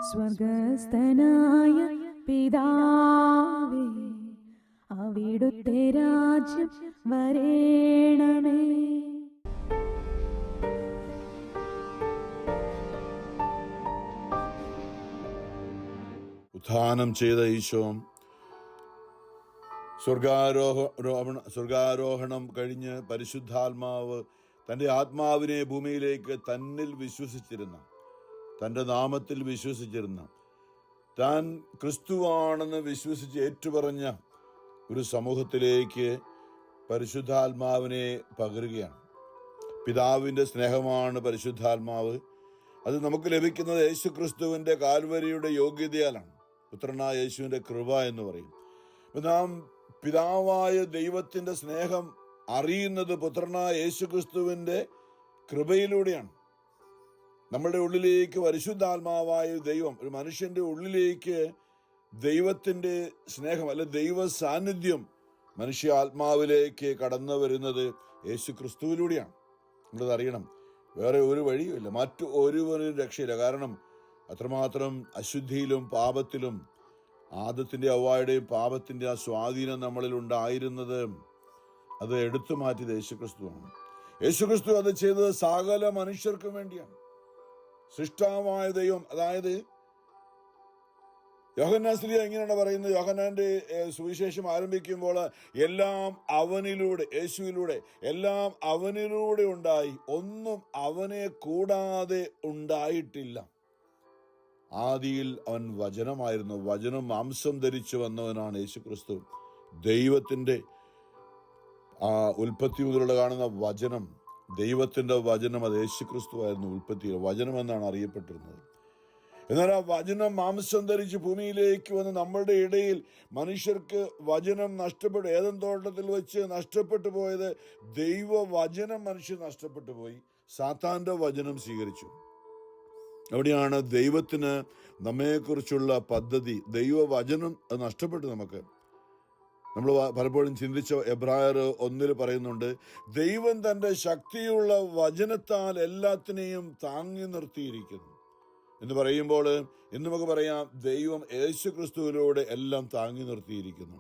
സ്വർഗസ്ഥനായ പിതാവേ, അവിടുത്തെ രാജ്യം വരേണമേ. ഉത്ഥാനം ചെയ്ത ഈശോ സ്വർഗാരോഹണം കഴിഞ്ഞ് പരിശുദ്ധാത്മാവ് തൻ്റെ ആത്മാവിനെ ഭൂമിയിലേക്ക് തന്നിൽ വിശ്വസിച്ചിരുന്ന, തൻ്റെ നാമത്തിൽ വിശ്വസിച്ചിരുന്ന, താൻ ക്രിസ്തുവാണെന്ന് വിശ്വസിച്ച് ഏറ്റുപറഞ്ഞ ഒരു സമൂഹത്തിലേക്ക് പരിശുദ്ധാത്മാവിനെ പകരുകയാണ്. പിതാവിൻ്റെ സ്നേഹമാണ് പരിശുദ്ധാത്മാവ്. അത് നമുക്ക് ലഭിക്കുന്നത് യേശു ക്രിസ്തുവിൻ്റെ കാൽവരിയുടെ യോഗ്യതയാലാണ്. പുത്രനായ യേശുവിൻ്റെ കൃപ എന്ന് പറയും. നാം പിതാവായ ദൈവത്തിൻ്റെ സ്നേഹം അറിയുന്നത് പുത്രനായ യേശു ക്രിസ്തുവിൻ്റെ കൃപയിലൂടെയാണ്. നമ്മുടെ ഉള്ളിലേക്ക് പരിശുദ്ധാത്മാവായ ദൈവം, ഒരു മനുഷ്യന്റെ ഉള്ളിലേക്ക് ദൈവത്തിന്റെ സ്നേഹം അല്ലെ ദൈവ സാന്നിധ്യം മനുഷ്യ ആത്മാവിലേക്ക് കടന്നു വരുന്നത് യേശു ക്രിസ്തുവിലൂടെയാണ്. നമ്മളത് അറിയണം. വേറെ ഒരു വഴിയുമില്ല, മറ്റു ഒരുവനും രക്ഷയില്ല. കാരണം അത്രമാത്രം അശുദ്ധിയിലും പാപത്തിലും ആദത്തിന്റെ ഹവ്വായുടെയും പാപത്തിന്റെ ആ സ്വാധീനം നമ്മളിൽ ഉണ്ടായിരുന്നത് അത് എടുത്തു മാറ്റിയത് യേശുക്രിസ്തുവാണ്. യേശുക്രിസ്തു അത് ചെയ്തത് സകല മനുഷ്യർക്കും വേണ്ടിയാണ്. സൃഷ്ടാവായ ദൈവം, അതായത് യോഹന്നാൻ സ്ലീഹ ഇങ്ങനെയാണ് പറയുന്നത്. യോഹന്നാന്റെ സുവിശേഷം ആരംഭിക്കുമ്പോൾ എല്ലാം അവനിലൂടെ, യേശുവിലൂടെ, എല്ലാം അവനിലൂടെ ഉണ്ടായി, ഒന്നും അവനെ കൂടാതെ ഉണ്ടായിട്ടില്ല. ആദിയിൽ അവൻ വചനമായിരുന്നു, വചനം മാംസം ധരിച്ചു വന്നവനാണ് യേശു ക്രിസ്തു. ദൈവത്തിന്റെ ആ ഉൽപ്പത്തി മുതലുള്ള കാണുന്ന വചനം, ദൈവത്തിന്റെ വചനം, അത് യേശു ക്രിസ്തു ആയിരുന്നു. ഉൽപ്പത്തി വചനം എന്നാണ് അറിയപ്പെട്ടിരുന്നത്. എന്നാൽ ആ വചനം മാംസം ധരിച്ച് ഭൂമിയിലേക്ക് വന്ന് നമ്മളുടെ ഇടയിൽ മനുഷ്യർക്ക് വചനം നഷ്ടപ്പെട്ടു. ഏദൻ തോട്ടത്തിൽ വെച്ച് നഷ്ടപ്പെട്ടു പോയത് ദൈവവചനം മനുഷ്യർ നഷ്ടപ്പെട്ടു പോയി, സാത്താന്റെ വചനം സ്വീകരിച്ചു. അവിടെയാണ് ദൈവത്തിന് നമ്മെക്കുറിച്ചുള്ള പദ്ധതി, ദൈവവചനം അത് നഷ്ടപ്പെട്ടു. നമ്മൾ പലപ്പോഴും ചിന്തിച്ച എബ്രായർ 1 പറയുന്നുണ്ട്, ദൈവം തൻ്റെ ശക്തിയുള്ള വചനത്താൽ എല്ലാത്തിനെയും താങ്ങി നിർത്തിയിരിക്കുന്നു എന്ന് പറയുമ്പോൾ ഇന്ന് നമുക്ക് പറയാം, ദൈവം യേശു ക്രിസ്തുവിലൂടെ എല്ലാം താങ്ങി നിർത്തിയിരിക്കുന്നു.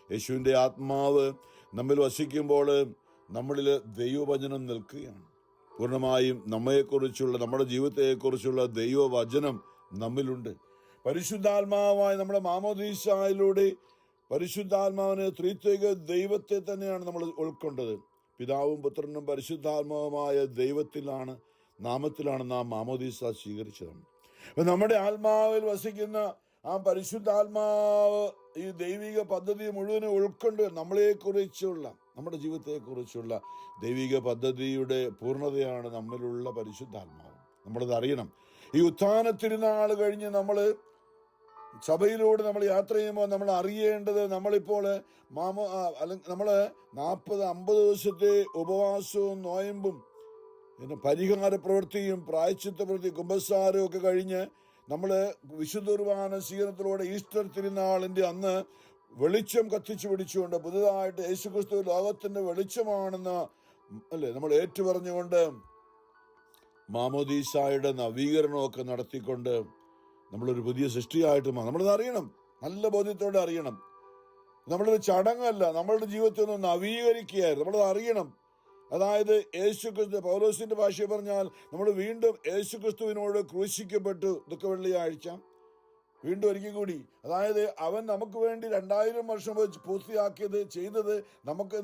യേശുവിൻ്റെ ആത്മാവ് നമ്മിൽ വസിക്കുമ്പോൾ നമ്മളിൽ ദൈവവചനം നിൽക്കുകയാണ്. പൂർണ്ണമായും നമ്മെക്കുറിച്ചുള്ള, നമ്മുടെ ജീവിതത്തെക്കുറിച്ചുള്ള ദൈവവചനം നമ്മിലുണ്ട്. പരിശുദ്ധാത്മാവായ നമ്മുടെ മാമോദീസായിലൂടെ പരിശുദ്ധാത്മാവിനെ, ത്രിത്വിക ദൈവത്തെ തന്നെയാണ് നമ്മൾ ഉൾക്കൊണ്ടത്. പിതാവും പുത്രനും പരിശുദ്ധാത്മാവുമായ ദൈവത്തിലാണ്, നാമത്തിലാണ് നാം മാമോദീസ സ്വീകരിച്ചത്. അപ്പൊ നമ്മുടെ ആത്മാവിൽ വസിക്കുന്ന ആ പരിശുദ്ധാത്മാവ് ഈ ദൈവിക പദ്ധതി മുഴുവനും ഉൾക്കൊണ്ട് നമ്മളെക്കുറിച്ചുള്ള, നമ്മുടെ ജീവിതത്തെക്കുറിച്ചുള്ള ദൈവിക പദ്ധതിയുടെ പൂർണ്ണതയാണ് നമ്മിലുള്ള പരിശുദ്ധാത്മാവ്. നമ്മളത് അറിയണം. ഈ ഉത്ഥാന തിരുനാൾ കഴിഞ്ഞ് നമ്മൾ സഭയിലൂടെ നമ്മൾ യാത്ര ചെയ്യുമ്പോൾ നമ്മൾ അറിയേണ്ടത്, നമ്മളിപ്പോൾ നമ്മൾ 40-50 ദിവസത്തെ ഉപവാസവും നോയമ്പും പിന്നെ പരിഹാര പ്രവൃത്തിയും പ്രായശ്ചിത്ത പ്രവൃത്തി കുമ്പസാരവും ഒക്കെ കഴിഞ്ഞ് നമ്മൾ വിശുദ്ധ കുർബാന സ്വീകരണത്തിലൂടെ ഈസ്റ്റർ തിരുനാളിന്റെ അന്ന് വെളിച്ചം കത്തിച്ചു പിടിച്ചുകൊണ്ട് പുതുതായിട്ട് യേശുക്രിസ്തു ലോകത്തിന്റെ വെളിച്ചമാണെന്ന് അല്ലേ നമ്മൾ ഏറ്റുപറഞ്ഞുകൊണ്ട് മാമോദീസായുടെ നവീകരണമൊക്കെ നടത്തിക്കൊണ്ട് നമ്മളൊരു പുതിയ സൃഷ്ടിയായിട്ട് നമ്മളത് അറിയണം, നല്ല ബോധ്യത്തോടെ അറിയണം. നമ്മളൊരു ചടങ്ങല്ല, നമ്മളുടെ ജീവിതത്തെ ഒന്ന് നവീകരിക്കുകയായിരുന്നു. നമ്മളത് അറിയണം. അതായത് യേശുക്രിസ്തു, പൗലോസിന്റെ ഭാഷയിൽ പറഞ്ഞാൽ നമ്മൾ വീണ്ടും യേശുക്രിസ്തുവിനോട് ക്രൂശിക്കപ്പെട്ടു. ദുഃഖവെള്ളിയാഴ്ച വീണ്ടും ഒരിക്കൽ കൂടി, അതായത് അവൻ നമുക്ക് വേണ്ടി 2000 വർഷം വെച്ച് പൂർത്തിയാക്കിയത്, ചെയ്തത്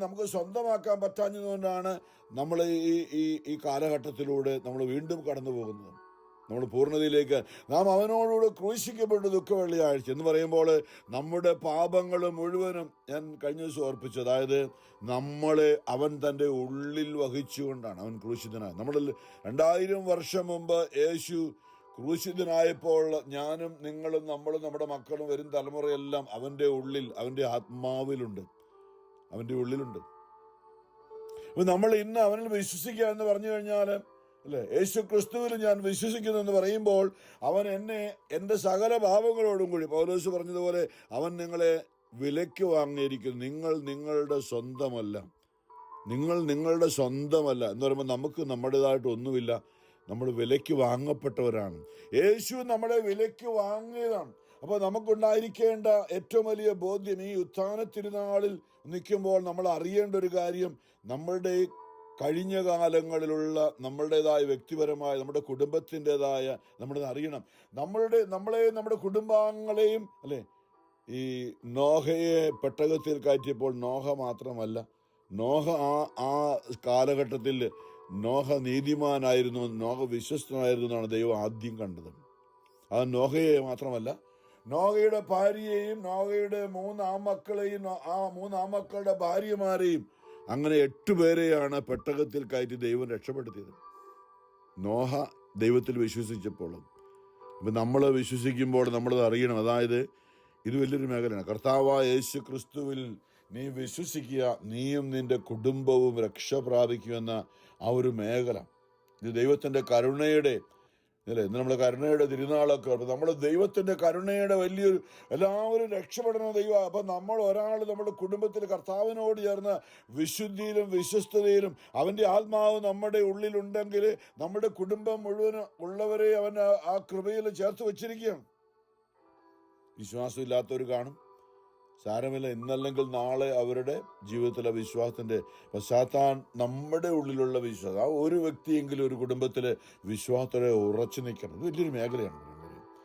നമുക്ക് സ്വന്തമാക്കാൻ പറ്റാഞ്ഞതുകൊണ്ടാണ് നമ്മൾ ഈ കാലഘട്ടത്തിലൂടെ നമ്മൾ വീണ്ടും കടന്നു പോകുന്നത്. നമ്മൾ പൂർണ്ണതയിലേക്ക് നാം അവനോടുകൂടെ ക്രൂശിക്കപ്പെട്ടു ദുഃഖവെള്ളിയാഴ്ച എന്ന് പറയുമ്പോൾ നമ്മുടെ പാപങ്ങൾ മുഴുവനും ഞാൻ കഴിഞ്ഞ ദിവസം ഓർപ്പിച്ചു. അതായത് നമ്മളെ അവൻ തൻ്റെ ഉള്ളിൽ വഹിച്ചുകൊണ്ടാണ് അവൻ ക്രൂശിതനായത്. നമ്മൾ 2000 വർഷം മുമ്പ് യേശു ക്രൂശിതനായപ്പോൾ ഞാനും നിങ്ങളും നമ്മളും നമ്മുടെ മക്കളും വരും തലമുറയെല്ലാം അവൻ്റെ ഉള്ളിൽ, അവൻ്റെ ആത്മാവിലുണ്ട്, അവൻ്റെ ഉള്ളിലുണ്ട്. അപ്പൊ നമ്മൾ ഇന്ന് അവനിൽ വിശ്വസിക്കുക എന്ന് പറഞ്ഞു കഴിഞ്ഞാൽ അല്ലെ, യേശു ക്രിസ്തുവിൽ ഞാൻ വിശ്വസിക്കുന്നു എന്ന് പറയുമ്പോൾ അവൻ എന്നെ എൻ്റെ സകല പാപങ്ങളോടും കൂടി, പൗലോസ് പറഞ്ഞതുപോലെ അവൻ നിങ്ങളെ വിലയ്ക്ക് വാങ്ങിയിരിക്കുന്നു. നിങ്ങൾ നിങ്ങളുടെ സ്വന്തമല്ല, നിങ്ങൾ നിങ്ങളുടെ സ്വന്തമല്ല എന്ന് പറയുമ്പോൾ നമുക്ക് നമ്മുടേതായിട്ട് ഒന്നുമില്ല. നമ്മൾ വിലയ്ക്ക് വാങ്ങപ്പെട്ടവരാണ്. യേശു നമ്മളെ വിലയ്ക്ക് വാങ്ങിയതാണ്. അപ്പോൾ നമുക്കുണ്ടായിരിക്കേണ്ട ഏറ്റവും വലിയ ബോധ്യം, ഈ ഉത്ഥാന തിരുനാളിൽ നിൽക്കുമ്പോൾ നമ്മൾ അറിയേണ്ട ഒരു കാര്യം, നമ്മളുടെ കഴിഞ്ഞ കാലങ്ങളിലുള്ള നമ്മളുടേതായ വ്യക്തിപരമായ നമ്മുടെ കുടുംബത്തിൻ്റെതായ നമ്മളത് അറിയണം. നമ്മുടെ കുടുംബാംഗങ്ങളെയും അല്ലേ, ഈ നോഹയെ പെട്ടകത്തിൽ കയറ്റിയപ്പോൾ നോഹ മാത്രമല്ല, നോഹ ആ കാലഘട്ടത്തിൽ നോഹ നീതിമാനായിരുന്നു, നോഹ വിശ്വസ്തനായിരുന്നു എന്നാണ് ദൈവം ആദ്യം കണ്ടത്. അത് നോഹയെ മാത്രമല്ല, നോഹയുടെ ഭാര്യയെയും നോഹയുടെ 3 ആൺമക്കളെയും ആ 3 ആൺമക്കളുടെ ഭാര്യമാരെയും, അങ്ങനെ 8 പേരെയാണ് പെട്ടകത്തിൽ കയറ്റി ദൈവം രക്ഷപ്പെടുത്തിയത്. നോഹ ദൈവത്തിൽ വിശ്വസിച്ചപ്പോൾ. ഇപ്പം നമ്മൾ വിശ്വസിക്കുമ്പോൾ നമ്മളത് അറിയണം. അതായത് ഇത് വലിയൊരു മേഖലയാണ്. കർത്താവായ യേശു ക്രിസ്തുവിൽ നീ വിശ്വസിക്കുക, നീയും നിന്റെ കുടുംബവും രക്ഷ പ്രാപിക്കുമെന്ന ആ ഒരു മേഖല. ഇത് ദൈവത്തിൻ്റെ കരുണയുടെ അല്ലേ, ഇന്ന് നമ്മൾ കരുണയുടെ തിരുനാളൊക്കെ. അപ്പം നമ്മൾ ദൈവത്തിൻ്റെ കരുണയുടെ വലിയൊരു, എല്ലാവരും രക്ഷപ്പെടണ ദൈവം. അപ്പം ഒരാൾ നമ്മുടെ കുടുംബത്തിൽ കർത്താവിനോട് ചേർന്ന് വിശുദ്ധിയിലും വിശ്വസ്തതയിലും അവൻ്റെ ആത്മാവ് നമ്മുടെ ഉള്ളിലുണ്ടെങ്കിൽ നമ്മുടെ കുടുംബം മുഴുവൻ ഉള്ളവരെ അവൻ ആ കൃപയിൽ ചേർത്ത് വച്ചിരിക്കുകയാണ്. വിശ്വാസമില്ലാത്തവർ കാണും, സാരമില്ല, ഇന്നല്ലെങ്കിൽ നാളെ അവരുടെ ജീവിതത്തിലെ വിശ്വാസത്തിൻ്റെ സാത്താൻ നമ്മുടെ ഉള്ളിലുള്ള വിശ്വാസം, ആ ഒരു വ്യക്തിയെങ്കിലും ഒരു കുടുംബത്തിൽ വിശ്വാസത്തോടെ ഉറച്ചു നിൽക്കണം. ഇത് വലിയൊരു മേഖലയാണ്.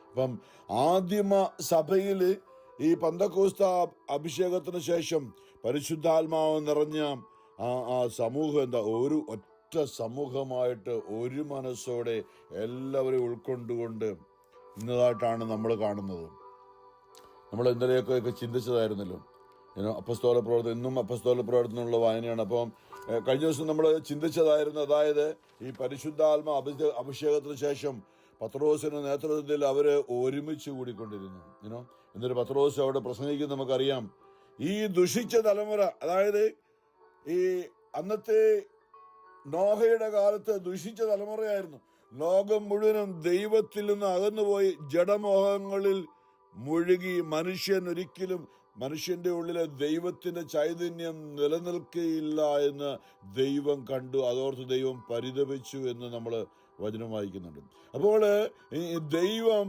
അപ്പം ആദിമ സഭയിൽ ഈ പന്തക്കോസ്ത അഭിഷേകത്തിന് ശേഷം പരിശുദ്ധാത്മാവ് നിറഞ്ഞ ആ സമൂഹം ഒരു ഒറ്റ സമൂഹമായിട്ട് ഒരു മനസ്സോടെ എല്ലാവരെയും ഉൾക്കൊണ്ടുകൊണ്ട് ഇന്നതായിട്ടാണ് നമ്മൾ കാണുന്നത്. നമ്മൾ എന്തിനെയൊക്കെ ചിന്തിച്ചതായിരുന്നല്ലോ. അപ്പസ്തോല പ്രവർത്തനം, ഇന്നും അപ്പസ്തോല പ്രവർത്തനമുള്ള വായനയാണ്. അപ്പം കഴിഞ്ഞ ദിവസം നമ്മൾ ചിന്തിച്ചതായിരുന്നു, അതായത് ഈ പരിശുദ്ധാത്മ അഭിഷേകത്തിന് ശേഷം പത്രോസിന്റെ നേതൃത്വത്തിൽ അവർ ഒരുമിച്ച് കൂടിക്കൊണ്ടിരുന്നു. എന്നിട്ട് പത്രോസ് അവിടെ പ്രസംഗിക്കുന്നത് നമുക്കറിയാം. ഈ ദുഷിച്ച തലമുറ, അതായത് ഈ അന്നത്തെ നോഹയുടെ കാലത്ത് ദുഷിച്ച തലമുറയായിരുന്നു. ലോകം മുഴുവനും ദൈവത്തിൽ നിന്ന് അകന്നുപോയി ജഡമോഹങ്ങളിൽ മുഴുകി മനുഷ്യന്റെ ഉള്ളിലെ ദൈവത്തിന്റെ ചൈതന്യം നിലനിൽക്കുകയില്ല എന്ന് ദൈവം കണ്ടു. അതോർത്ത് ദൈവം പരിതപിച്ചു എന്ന് നമ്മൾ വചനം വായിക്കുന്നുണ്ട്. അപ്പോൾ ദൈവം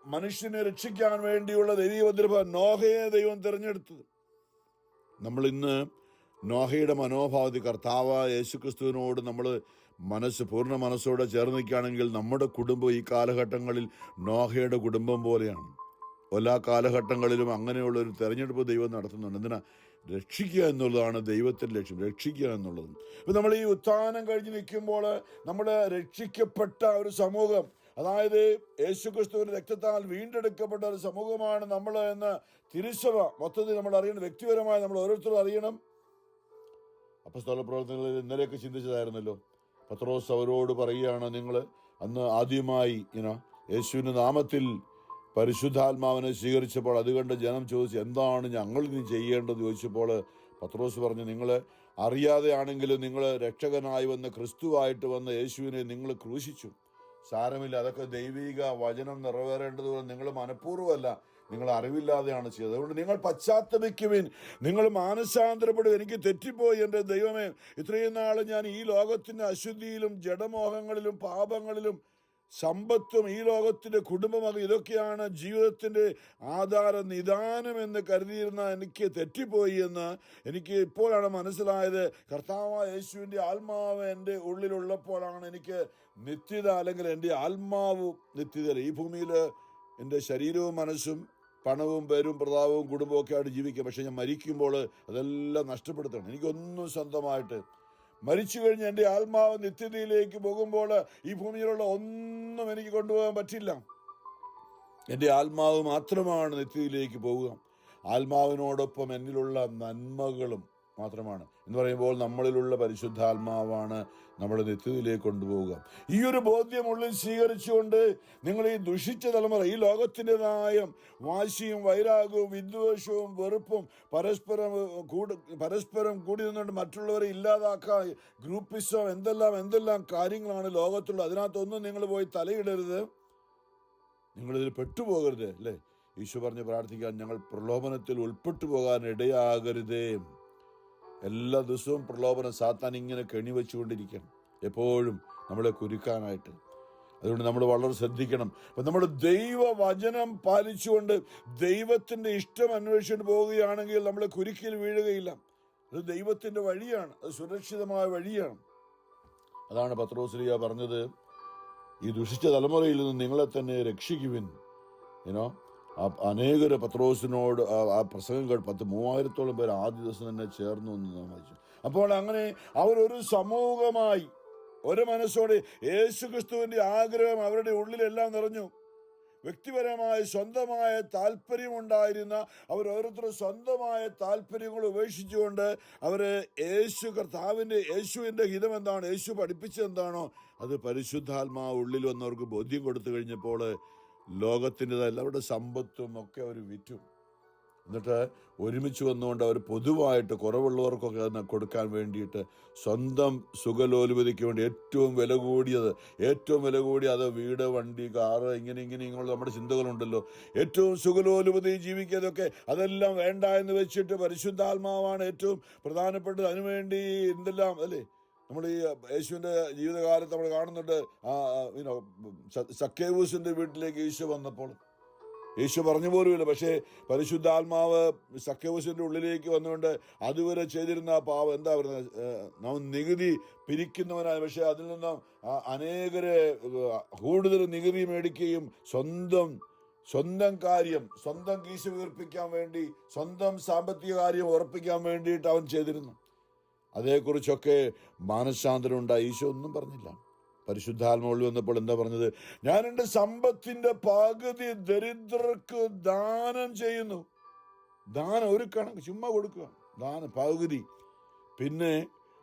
മനുഷ്യനെ രക്ഷിക്കാൻ വേണ്ടിയുള്ള ദൈവ നോഹയെ ദൈവം തിരഞ്ഞെടുത്തത്. നമ്മൾ ഇന്ന് നോഹയുടെ മനോഭാവത്തിൽ കർത്താവായ യേശുക്രിസ്തുവിനോട് നമ്മൾ പൂർണ്ണ മനസ്സോടെ ചേർന്ന് നിൽക്കുകയാണെങ്കിൽ നമ്മുടെ കുടുംബം ഈ കാലഘട്ടങ്ങളിൽ നോഹയുടെ കുടുംബം പോലെയാണ്. എല്ലാ കാലഘട്ടങ്ങളിലും അങ്ങനെയുള്ളൊരു തെരഞ്ഞെടുപ്പ് ദൈവം നടത്തുന്നുണ്ട്. എന്തിനാ? രക്ഷിക്കുക എന്നുള്ളതാണ് ദൈവത്തിൻ്റെ ലക്ഷ്യം, രക്ഷിക്കുക എന്നുള്ളത്. ഇപ്പം നമ്മൾ ഈ ഉത്ഥാനം കഴിഞ്ഞ് നിൽക്കുമ്പോൾ നമ്മൾ രക്ഷിക്കപ്പെട്ട ഒരു സമൂഹം, അതായത് യേശുക്രിസ്തുവിന്റെ രക്തത്താൽ വീണ്ടെടുക്കപ്പെട്ട ഒരു സമൂഹമാണ് നമ്മൾ എന്ന് തിരുസഭ മൊത്തത്തിൽ നമ്മൾ അറിയണം. വ്യക്തിപരമായി നമ്മൾ ഓരോരുത്തരും അറിയണം. അപ്പസ്തോല പ്രവർത്തനങ്ങളിൽ ഇന്നലെയൊക്കെ ചിന്തിച്ചതായിരുന്നല്ലോ. പത്രോസ് അവരോട് പറയുകയാണ്, നിങ്ങൾ അന്ന് ആദ്യമായി യേശുവിൻ്റെ നാമത്തിൽ പരിശുദ്ധാത്മാവിനെ സ്വീകരിച്ചപ്പോൾ അത് കണ്ട് ജനം ചോദിച്ചു, എന്താണ് ഞങ്ങൾ ഇനി ചെയ്യേണ്ടത് ചോദിച്ചപ്പോൾ പത്രോസ് പറഞ്ഞു, നിങ്ങൾ അറിയാതെയാണെങ്കിലും നിങ്ങൾ രക്ഷകനായി വന്ന ക്രിസ്തുവായിട്ട് വന്ന യേശുവിനെ നിങ്ങൾ ക്രൂശിച്ചു. സാരമില്ല, അതൊക്കെ ദൈവിക വചനം നിറവേറേണ്ടതുകൊണ്ട് നിങ്ങൾ മനഃപൂർവ്വമല്ല, നിങ്ങൾ അറിവില്ലാതെയാണ് ചെയ്തത്. അതുകൊണ്ട് നിങ്ങൾ പശ്ചാത്തപിക്കുവിൻ, നിങ്ങൾ മാനസാന്തരപ്പെടും. എനിക്ക് തെറ്റിപ്പോയി എൻ്റെ ദൈവമേ, ഇത്രയും നാൾ ഞാൻ ഈ ലോകത്തിൻ്റെ അശുദ്ധിയിലും ജഡമോഹങ്ങളിലും പാപങ്ങളിലും സമ്പത്തും ഈ ലോകത്തിൻ്റെ കുടുംബമൊക്കെ ഇതൊക്കെയാണ് ജീവിതത്തിൻ്റെ ആധാര നിദാനം എന്ന് കരുതിയിരുന്ന എനിക്ക് തെറ്റിപ്പോയി എന്ന് എനിക്ക് ഇപ്പോഴാണ് മനസ്സിലായത്. കർത്താവായ യേശുവിൻ്റെ ആത്മാവ് എൻ്റെ ഉള്ളിലുള്ളപ്പോഴാണ് എനിക്ക് നിത്യത, അല്ലെങ്കിൽ എൻ്റെ ആത്മാവ് നിത്യത. ഈ ഭൂമിയിൽ എൻ്റെ ശരീരവും മനസ്സും പണവും പേരും പ്രതാപവും കുടുംബവും ഒക്കെ ആയിട്ട് ജീവിക്കുക. പക്ഷെ ഞാൻ മരിക്കുമ്പോൾ അതെല്ലാം നഷ്ടപ്പെടുത്തണം. എനിക്കൊന്നും സ്വന്തമായിട്ട് മരിച്ചു കഴിഞ്ഞ് എൻ്റെ ആത്മാവ് നിത്യതയിലേക്ക് പോകുമ്പോൾ ഈ ഭൂമിയിലുള്ള ഒന്നും എനിക്ക് കൊണ്ടുപോകാൻ പറ്റില്ല. എൻ്റെ ആത്മാവ് മാത്രമാണ് നിത്യതയിലേക്ക് പോവുക. ആത്മാവിനോടൊപ്പം എന്നിലുള്ള നന്മകളും മാത്രമാണ് എന്ന് പറയുമ്പോൾ നമ്മളിലുള്ള പരിശുദ്ധാത്മാവാണ് നമ്മളെ നിത്യതയിലേക്ക് കൊണ്ടുപോവുക. ഈ ഒരു ബോധ്യം ഉള്ളിൽ സ്വീകരിച്ചുകൊണ്ട് നിങ്ങൾ ഈ ദുഷിച്ച തലമുറ, ഈ ലോകത്തിൻ്റെതായ വാശിയും വൈരാഗ്യവും വിദ്വേഷവും വെറുപ്പും പരസ്പരം കൂടി നിന്നുകൊണ്ട് മറ്റുള്ളവരെ ഇല്ലാതാക്കാൻ ഗ്രൂപ്പിസം എന്തെല്ലാം കാര്യങ്ങളാണ് ലോകത്തുള്ളത്. അതിനകത്തൊന്നും നിങ്ങൾ പോയി തലയിടരുത്, നിങ്ങളിതിൽ പെട്ടുപോകരുത്. അല്ലേ? ഈശോ പറഞ്ഞ് പ്രാർത്ഥിക്കാൻ, ഞങ്ങൾ പ്രലോഭനത്തിൽ ഉൾപ്പെട്ടു പോകാൻ ഇടയാകരുതേ. എല്ലാ ദിവസവും പ്രലോഭനം സാത്താൻ ഇങ്ങനെ കെണി വെച്ചുകൊണ്ടിരിക്കണം. എപ്പോഴും നമ്മളെ കുരുക്കാനായിട്ട്. അതുകൊണ്ട് നമ്മൾ വളരെ ശ്രദ്ധിക്കണം. അപ്പം നമ്മൾ ദൈവവചനം പാലിച്ചുകൊണ്ട് ദൈവത്തിൻ്റെ ഇഷ്ടം അന്വേഷിച്ചുകൊണ്ട് പോവുകയാണെങ്കിൽ നമ്മൾ കുരുക്കിൽ വീഴുകയില്ല. അത് ദൈവത്തിൻ്റെ വഴിയാണ്, അത് സുരക്ഷിതമായ വഴിയാണ്. അതാണ് പത്രോസ്ലീഹ പറഞ്ഞത്, ഈ ദുഷിച്ച തലമുറയിൽ നിന്ന് നിങ്ങളെ തന്നെ രക്ഷിക്കുവിൻ. അനേകര് പത്രോസിനോട് ആ പ്രസംഗം കേട്ട് 3000-ഓളം പേര് ആദ്യ ദിവസം തന്നെ ചേർന്നു എന്ന് നാം വായിച്ചു. അപ്പോൾ അങ്ങനെ അവരൊരു സമൂഹമായി ഒരു മനസ്സോടെ യേശുക്രിസ്തുവിൻ്റെ ആഗ്രഹം അവരുടെ ഉള്ളിലെല്ലാം നിറഞ്ഞു. വ്യക്തിപരമായ സ്വന്തമായ താല്പര്യമുണ്ടായിരുന്ന ഓരോരുത്തരും സ്വന്തമായ താല്പര്യങ്ങൾ ഉപേക്ഷിച്ചുകൊണ്ട് അവർ യേശുവിൻ്റെ ഹിതം എന്താണ്, യേശു പഠിപ്പിച്ചത് എന്താണോ അത് പരിശുദ്ധാത്മാവ് ഉള്ളിൽ വന്നവർക്ക് ബോധ്യം കൊടുത്തു കഴിഞ്ഞപ്പോൾ ലോകത്തിൻ്റെതല്ല അവരുടെ സമ്പത്തും ഒക്കെ അവർ വിറ്റു. എന്നിട്ട് ഒരുമിച്ച് വന്നുകൊണ്ട് അവർ പൊതുവായിട്ട് കുറവുള്ളവർക്കൊക്കെ അതിനെ കൊടുക്കാൻ വേണ്ടിയിട്ട് സ്വന്തം സുഖലോലുപതിക്ക് വേണ്ടി ഏറ്റവും വില കൂടിയ അത് വീട്, വണ്ടി, കാറ്, ഇങ്ങനെയുള്ള നമ്മുടെ ചിന്തകളുണ്ടല്ലോ. ഏറ്റവും സുഖലോലുപതി ജീവിക്കാതൊക്കെ അതെല്ലാം വേണ്ട എന്ന് വെച്ചിട്ട് പരിശുദ്ധാത്മാവാണ് ഏറ്റവും പ്രധാനപ്പെട്ടത്. അതിനുവേണ്ടി എന്തെല്ലാം അല്ലേ നമ്മൾ ഈ യേശുവിൻ്റെ ജീവിതകാലത്ത് നമ്മൾ കാണുന്നുണ്ട്. സക്കേവൂസിൻ്റെ വീട്ടിലേക്ക് യേശു വന്നപ്പോൾ യേശു പറഞ്ഞു പോലുമില്ല, പക്ഷേ പരിശുദ്ധാത്മാവ് സക്കേവൂസിൻ്റെ ഉള്ളിലേക്ക് വന്നുകൊണ്ട് അതുവരെ ചെയ്തിരുന്ന പാവം എന്താ പറയുന്നത്, നാം നികുതി പിരിക്കുന്നവനാണ്. പക്ഷെ അതിൽ നിന്നും അനേകരെ കൂടുതൽ നികുതി മേടിക്കുകയും സ്വന്തം കാര്യം, സ്വന്തം കീശ വീർപ്പിക്കാൻ വേണ്ടി, സ്വന്തം സാമ്പത്തിക കാര്യം ഉറപ്പിക്കാൻ വേണ്ടിയിട്ട് അവൻ ചെയ്തിരുന്നു. അതേക്കുറിച്ചൊക്കെ മാനസാന്തരം ഉണ്ടായി. ഈശോ ഒന്നും പറഞ്ഞില്ല. പരിശുദ്ധാത്മാവിൽ വന്നപ്പോൾ എന്താ പറഞ്ഞത്, ഞാൻ എൻ്റെ സമ്പത്തിൻ്റെ പകുതി ദരിദ്രർക്ക് ദാനം ചെയ്യുന്നു. ദാനം ഒരു കണക്ക് ചുമ്മാ കൊടുക്കുക, ദാനം പകുതി. പിന്നെ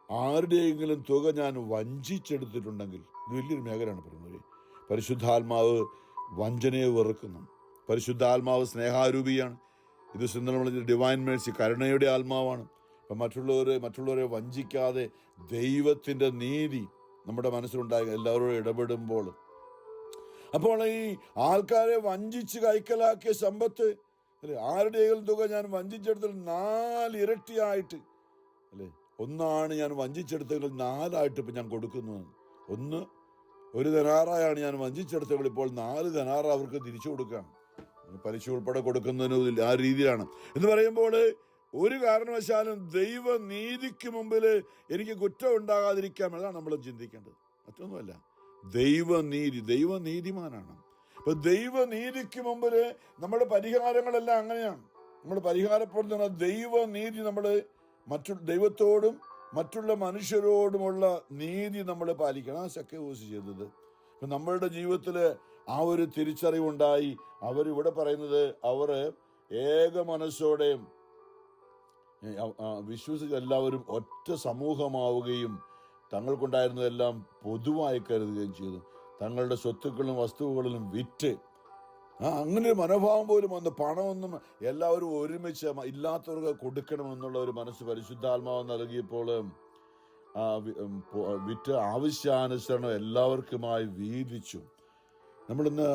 ആരുടെയെങ്കിലും തുക ഞാൻ വഞ്ചിച്ചെടുത്തിട്ടുണ്ടെങ്കിൽ, ഇത് വലിയൊരു മേഖലയാണ് പറയുന്നത്. പരിശുദ്ധാത്മാവ് വഞ്ചനയെ വെറുക്കുന്നു. പരിശുദ്ധാത്മാവ് സ്നേഹാരൂപിയാണ്. ഇത് നമ്മൾ ഡിവൈൻ മേഴ്സി, കരുണയുടെ ആത്മാവാണ്. അപ്പം മറ്റുള്ളവരെ വഞ്ചിക്കാതെ ദൈവത്തിൻ്റെ നീതി നമ്മുടെ മനസ്സിലുണ്ടാകുക എല്ലാവരോടും ഇടപെടുമ്പോൾ. അപ്പോൾ ഈ ആൾക്കാരെ വഞ്ചിച്ച് കൈക്കലാക്കിയ സമ്പത്ത് അല്ലെ, ആരുടെയെങ്കിലും തുക ഞാൻ വഞ്ചിച്ചെടുത്തത് 4 ഇരട്ടിയായിട്ട് അല്ലെ, ഒന്നാണ് ഞാൻ വഞ്ചിച്ചെടുത്തെങ്കിൽ 4ആയിട്ട് ഇപ്പം ഞാൻ കൊടുക്കുന്നു. ഒരു ധനാറായാണ് ഞാൻ വഞ്ചിച്ചെടുത്തെങ്കിൽ ഇപ്പോൾ 4 ധനാറ അവർക്ക് തിരിച്ചു കൊടുക്കുകയാണ്. പലിശ ഉൾപ്പെടെ കൊടുക്കുന്നതിന് ആ രീതിയിലാണ് എന്ന് പറയുമ്പോൾ ഒരു കാരണവശാലും ദൈവനീതിക്ക് മുമ്പിൽ എനിക്ക് കുറ്റം ഉണ്ടാകാതിരിക്കാം എന്നാണ് നമ്മൾ ചിന്തിക്കേണ്ടത്. മറ്റൊന്നുമല്ല, ദൈവനീതിമാനാണ്. അപ്പൊ ദൈവനീതിക്ക് മുമ്പിൽ നമ്മുടെ പരിഹാരങ്ങളെല്ലാം അങ്ങനെയാണ്. നമ്മൾ പരിഹാരപ്പെടുന്ന ദൈവനീതി, നമ്മൾ ദൈവത്തോടും മറ്റുള്ള മനുഷ്യരോടുമുള്ള നീതി നമ്മൾ പാലിക്കണം. ആ സക്കേവൂസ് ചെയ്തത്. ഇപ്പം നമ്മളുടെ ജീവിതത്തിൽ ആ ഒരു തിരിച്ചറിവുണ്ടായി. അവരിവിടെ പറയുന്നത് അവർ ഏക മനസ്സോടെ വിശ്വസിച്ച് എല്ലാവരും ഒറ്റ സമൂഹമാവുകയും തങ്ങൾക്കുണ്ടായിരുന്നതെല്ലാം പൊതുവായി കരുതുകയും ചെയ്തു. തങ്ങളുടെ സ്വത്തുക്കളും വസ്തുക്കളിലും വിറ്റ് അങ്ങനെ ഒരു മനോഭാവം പോലും വന്ന് പണമൊന്നും എല്ലാവരും ഒരുമിച്ച് ഇല്ലാത്തവർക്ക് കൊടുക്കണമെന്നുള്ള ഒരു മനസ്സ് പരിശുദ്ധാത്മാവ് നൽകിയപ്പോൾ വിറ്റ് ആവശ്യാനുസരണം എല്ലാവർക്കുമായി വീതിച്ചു. നമ്മളിന്ന്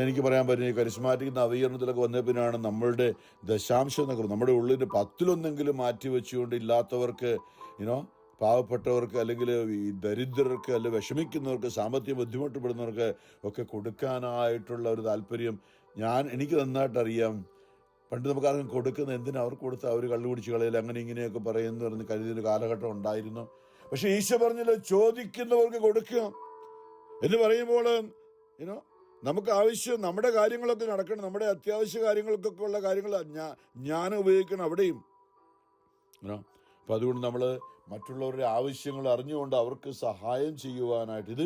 എനിക്ക് പറയാൻ പറ്റുന്ന കരിസ്മാറ്റിക് നവീകരണത്തിലൊക്കെ വന്ന പിന്നാണ് നമ്മളുടെ ദശാംശം എന്നൊക്കെ നമ്മുടെ ഉള്ളിൻ്റെ 10-1 മാറ്റി വെച്ചുകൊണ്ട് ഇല്ലാത്തവർക്ക് പാവപ്പെട്ടവർക്ക് അല്ലെങ്കിൽ ഈ ദരിദ്രർക്ക് അല്ലെങ്കിൽ വിഷമിക്കുന്നവർക്ക് സാമ്പത്തിക ബുദ്ധിമുട്ടുപ്പെടുന്നവർക്ക് ഒക്കെ കൊടുക്കാനായിട്ടുള്ള ഒരു താല്പര്യം എനിക്ക് നന്നായിട്ട് അറിയാം. പണ്ട് നമുക്ക് ആർക്കും കൊടുക്കുന്ന എന്തിനാ അവർക്ക് കൊടുത്ത് അവർ കള്ളുപിടിച്ച് കളയില്ല അങ്ങനെ ഇങ്ങനെയൊക്കെ പറയുമെന്ന് പറഞ്ഞ് കരുതിയൊരു കാലഘട്ടം ഉണ്ടായിരുന്നു. പക്ഷെ ഈശോ പറഞ്ഞല്ലോ, ചോദിക്കുന്നവർക്ക് കൊടുക്കുക എന്ന് പറയുമ്പോൾ നമുക്ക് ആവശ്യം നമ്മുടെ കാര്യങ്ങളൊക്കെ നടക്കണം. നമ്മുടെ അത്യാവശ്യ കാര്യങ്ങൾക്കൊക്കെ ഉള്ള കാര്യങ്ങൾ ഞാൻ ഉപയോഗിക്കണം അവിടെയും. അപ്പം അതുകൊണ്ട് നമ്മൾ മറ്റുള്ളവരുടെ ആവശ്യങ്ങൾ അറിഞ്ഞുകൊണ്ട് അവർക്ക് സഹായം ചെയ്യുവാനായിട്ട് ഇത്